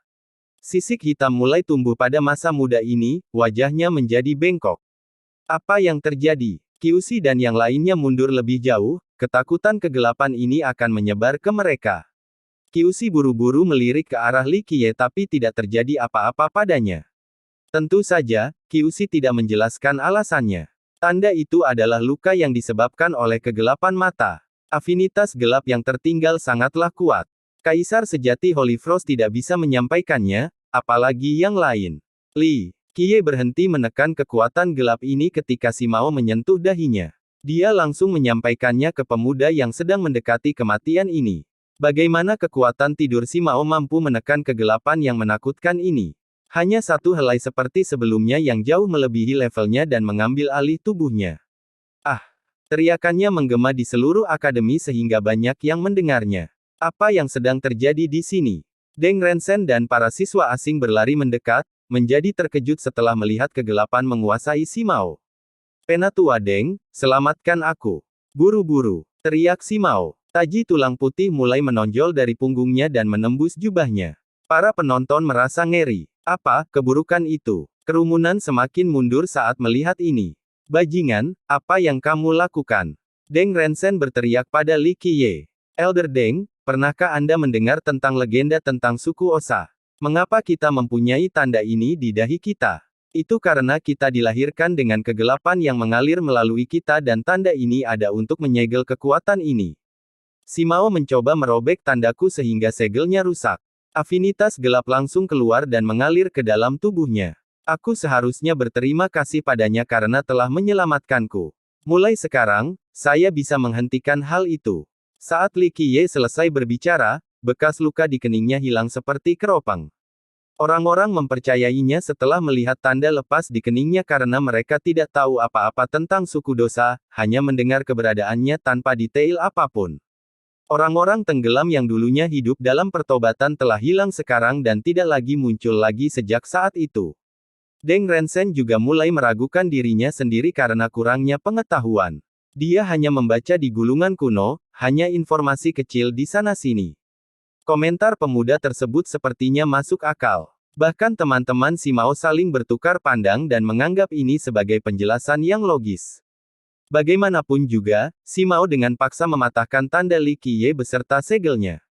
Sisik hitam mulai tumbuh pada masa muda ini, wajahnya menjadi bengkok. Apa yang terjadi? Qiuxi dan yang lainnya mundur lebih jauh, ketakutan kegelapan ini akan menyebar ke mereka. Qiuxi buru-buru melirik ke arah Li Qiye tapi tidak terjadi apa-apa padanya. Tentu saja, Qiuxi tidak menjelaskan alasannya. Tanda itu adalah luka yang disebabkan oleh kegelapan mata. Afinitas gelap yang tertinggal sangatlah kuat. Kaisar sejati Holy Frost tidak bisa menyampaikannya, apalagi yang lain. Li Qiye berhenti menekan kekuatan gelap ini ketika Simao menyentuh dahinya. Dia langsung menyampaikannya ke pemuda yang sedang mendekati kematian ini. Bagaimana kekuatan tidur Simao mampu menekan kegelapan yang menakutkan ini? Hanya satu helai seperti sebelumnya yang jauh melebihi levelnya dan mengambil alih tubuhnya. Ah! Teriakannya menggema di seluruh akademi sehingga banyak yang mendengarnya. Apa yang sedang terjadi di sini? Deng Rensen dan para siswa asing berlari mendekat, menjadi terkejut setelah melihat kegelapan menguasai Simao. Penatua Deng, selamatkan aku. Buru-buru, teriak Simao. Taji tulang putih mulai menonjol dari punggungnya dan menembus jubahnya. Para penonton merasa ngeri. Apa keburukan itu? Kerumunan semakin mundur saat melihat ini. Bajingan, apa yang kamu lakukan? Deng Rensen berteriak pada Li Qiye. Elder Deng, pernahkah Anda mendengar tentang legenda tentang suku Osa? Mengapa kita mempunyai tanda ini di dahi kita? Itu karena kita dilahirkan dengan kegelapan yang mengalir melalui kita dan tanda ini ada untuk menyegel kekuatan ini. Simao mencoba merobek tandaku sehingga segelnya rusak. Afinitas gelap langsung keluar dan mengalir ke dalam tubuhnya. Aku seharusnya berterima kasih padanya karena telah menyelamatkanku. Mulai sekarang, saya bisa menghentikan hal itu. Saat Li Qiye selesai berbicara, bekas luka di keningnya hilang seperti keropang. Orang-orang mempercayainya setelah melihat tanda lepas di keningnya karena mereka tidak tahu apa-apa tentang suku dosa, hanya mendengar keberadaannya tanpa detail apapun. Orang-orang tenggelam yang dulunya hidup dalam pertobatan telah hilang sekarang dan tidak lagi muncul lagi sejak saat itu. Deng Rensen juga mulai meragukan dirinya sendiri karena kurangnya pengetahuan. Dia hanya membaca di gulungan kuno, hanya informasi kecil di sana-sini. Komentar pemuda tersebut sepertinya masuk akal. Bahkan teman-teman si Mao saling bertukar pandang dan menganggap ini sebagai penjelasan yang logis. Bagaimanapun juga, si Mao dengan paksa mematahkan tanda Li Qiye beserta segelnya.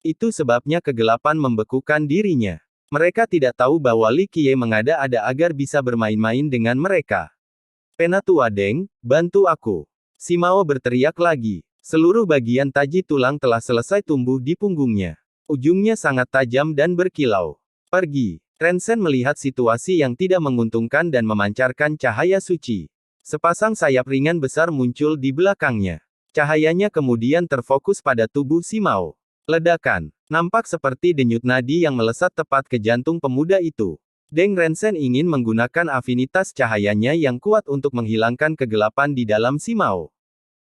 Itu sebabnya kegelapan membekukan dirinya. Mereka tidak tahu bahwa Li Qiye mengada-ada agar bisa bermain-main dengan mereka. Penatua Deng, bantu aku. Si Mao berteriak lagi. Seluruh bagian taji tulang telah selesai tumbuh di punggungnya. Ujungnya sangat tajam dan berkilau. Pergi. Rensen melihat situasi yang tidak menguntungkan dan memancarkan cahaya suci. Sepasang sayap ringan besar muncul di belakangnya. Cahayanya kemudian terfokus pada tubuh si Mao. Ledakan. Nampak seperti denyut nadi yang melesat tepat ke jantung pemuda itu. Deng Rensen ingin menggunakan afinitas cahayanya yang kuat untuk menghilangkan kegelapan di dalam si Mao.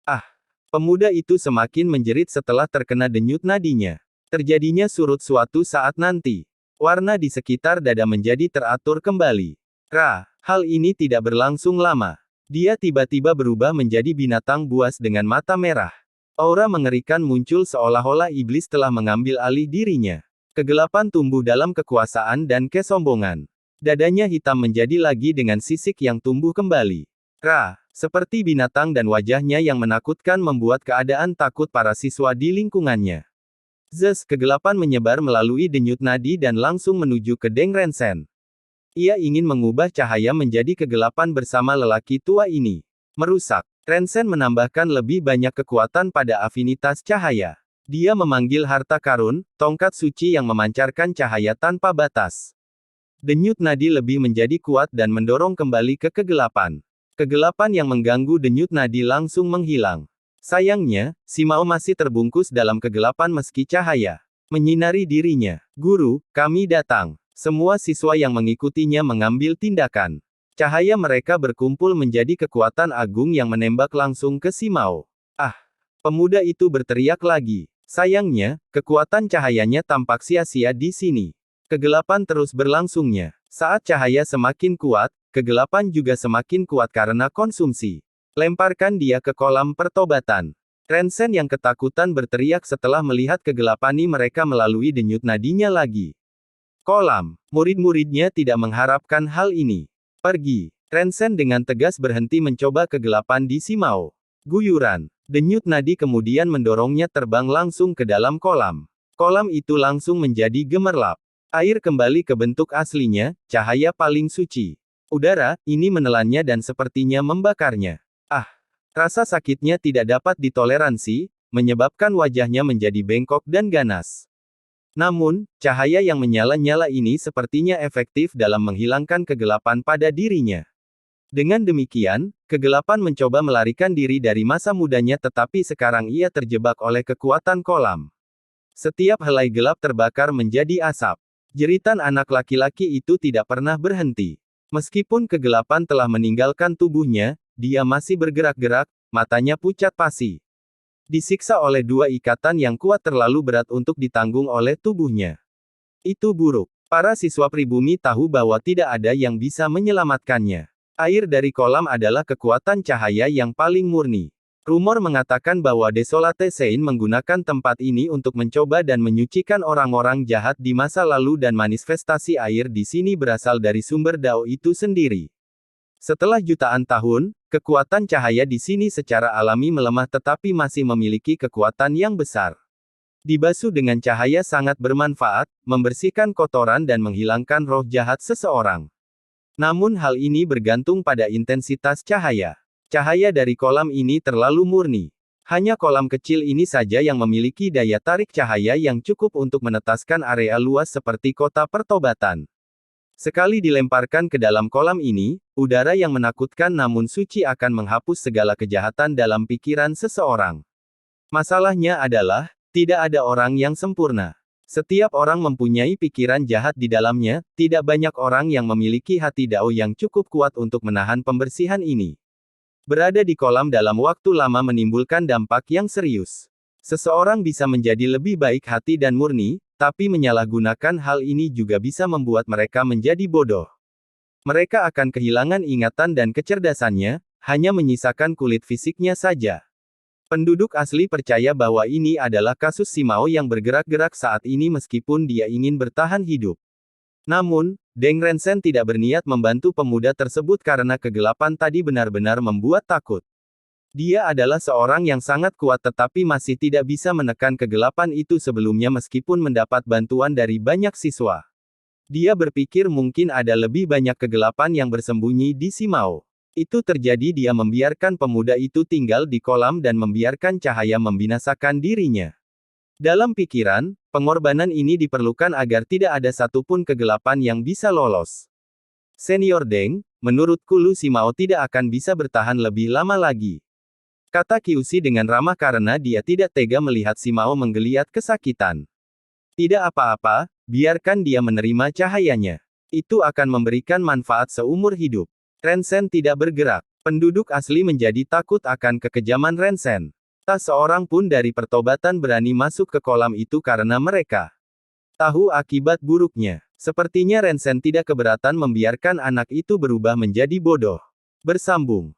Ah! Pemuda itu semakin menjerit setelah terkena denyut nadinya. Terjadinya surut suatu saat nanti. Warna di sekitar dada menjadi teratur kembali. Hal ini tidak berlangsung lama. Dia tiba-tiba berubah menjadi binatang buas dengan mata merah. Aura mengerikan muncul seolah-olah iblis telah mengambil alih dirinya. Kegelapan tumbuh dalam kekuasaan dan kesombongan. Dadanya hitam menjadi lagi dengan sisik yang tumbuh kembali. Seperti binatang dan wajahnya yang menakutkan membuat keadaan takut para siswa di lingkungannya. Kegelapan menyebar melalui denyut nadi dan langsung menuju ke Deng Rensen. Ia ingin mengubah cahaya menjadi kegelapan bersama lelaki tua ini. Merusak. Rensen menambahkan lebih banyak kekuatan pada afinitas cahaya. Dia memanggil harta karun, tongkat suci yang memancarkan cahaya tanpa batas. Denyut nadi lebih menjadi kuat dan mendorong kembali ke kegelapan. Kegelapan yang mengganggu denyut nadi langsung menghilang. Sayangnya, si Mao masih terbungkus dalam kegelapan meski cahaya menyinari dirinya. Guru, kami datang. Semua siswa yang mengikutinya mengambil tindakan. Cahaya mereka berkumpul menjadi kekuatan agung yang menembak langsung ke si Mao. Pemuda itu berteriak lagi. Sayangnya, kekuatan cahayanya tampak sia-sia di sini. Kegelapan terus berlangsungnya. Saat cahaya semakin kuat, kegelapan juga semakin kuat karena konsumsi. Lemparkan dia ke kolam pertobatan. Rensen yang ketakutan berteriak setelah melihat kegelapani mereka melalui denyut nadinya lagi. Kolam. Murid-muridnya tidak mengharapkan hal ini. Pergi. Rensen dengan tegas berhenti mencoba kegelapan di si Mao. Guyuran. Denyut nadi kemudian mendorongnya terbang langsung ke dalam kolam. Kolam itu langsung menjadi gemerlap. Air kembali ke bentuk aslinya, cahaya paling suci. Udara, ini menelannya dan sepertinya membakarnya. Rasa sakitnya tidak dapat ditoleransi, menyebabkan wajahnya menjadi bengkok dan ganas. Namun, cahaya yang menyala-nyala ini sepertinya efektif dalam menghilangkan kegelapan pada dirinya. Dengan demikian, kegelapan mencoba melarikan diri dari masa mudanya tetapi sekarang ia terjebak oleh kekuatan kolam. Setiap helai gelap terbakar menjadi asap. Jeritan anak laki-laki itu tidak pernah berhenti. Meskipun kegelapan telah meninggalkan tubuhnya, dia masih bergerak-gerak, matanya pucat pasi. Disiksa oleh dua ikatan yang kuat terlalu berat untuk ditanggung oleh tubuhnya. Itu buruk. Para siswa pribumi tahu bahwa tidak ada yang bisa menyelamatkannya. Air dari kolam adalah kekuatan cahaya yang paling murni. Rumor mengatakan bahwa Desolate Sein menggunakan tempat ini untuk mencoba dan menyucikan orang-orang jahat di masa lalu dan manifestasi air di sini berasal dari sumber Dao itu sendiri. Setelah jutaan tahun, kekuatan cahaya di sini secara alami melemah tetapi masih memiliki kekuatan yang besar. Dibasuh dengan cahaya sangat bermanfaat, membersihkan kotoran dan menghilangkan roh jahat seseorang. Namun hal ini bergantung pada intensitas cahaya. Cahaya dari kolam ini terlalu murni. Hanya kolam kecil ini saja yang memiliki daya tarik cahaya yang cukup untuk menetaskan area luas seperti kota pertobatan. Sekali dilemparkan ke dalam kolam ini, udara yang menakutkan namun suci akan menghapus segala kejahatan dalam pikiran seseorang. Masalahnya adalah, Tidak ada orang yang sempurna. Setiap orang mempunyai pikiran jahat di dalamnya, tidak banyak orang yang memiliki hati Dao yang cukup kuat untuk menahan pembersihan ini. Berada di kolam dalam waktu lama menimbulkan dampak yang serius. Seseorang bisa menjadi lebih baik hati dan murni, tapi menyalahgunakan hal ini juga bisa membuat mereka menjadi bodoh. Mereka akan kehilangan ingatan dan kecerdasannya, hanya menyisakan kulit fisiknya saja. Penduduk asli percaya bahwa ini adalah kasus Simao yang bergerak-gerak saat ini meskipun dia ingin bertahan hidup. Namun, Deng Rensen tidak berniat membantu pemuda tersebut karena kegelapan tadi benar-benar membuat takut. Dia adalah seorang yang sangat kuat tetapi masih tidak bisa menekan kegelapan itu sebelumnya meskipun mendapat bantuan dari banyak siswa. Dia berpikir mungkin ada lebih banyak kegelapan yang bersembunyi di Simao. Itu terjadi dia membiarkan pemuda itu tinggal di kolam dan membiarkan cahaya membinasakan dirinya. Dalam pikiran, pengorbanan ini diperlukan agar tidak ada satupun kegelapan yang bisa lolos. Senior Deng, menurutku Lu Simao tidak akan bisa bertahan lebih lama lagi. Kata Qiushi dengan ramah karena dia tidak tega melihat Simao menggeliat kesakitan. Tidak apa-apa, biarkan dia menerima cahayanya. Itu akan memberikan manfaat seumur hidup. Rensen tidak bergerak. Penduduk asli menjadi takut akan kekejaman Rensen. Tak seorang pun dari pertobatan berani masuk ke kolam itu karena mereka tahu akibat buruknya. Sepertinya Rensen tidak keberatan membiarkan anak itu berubah menjadi bodoh. Bersambung.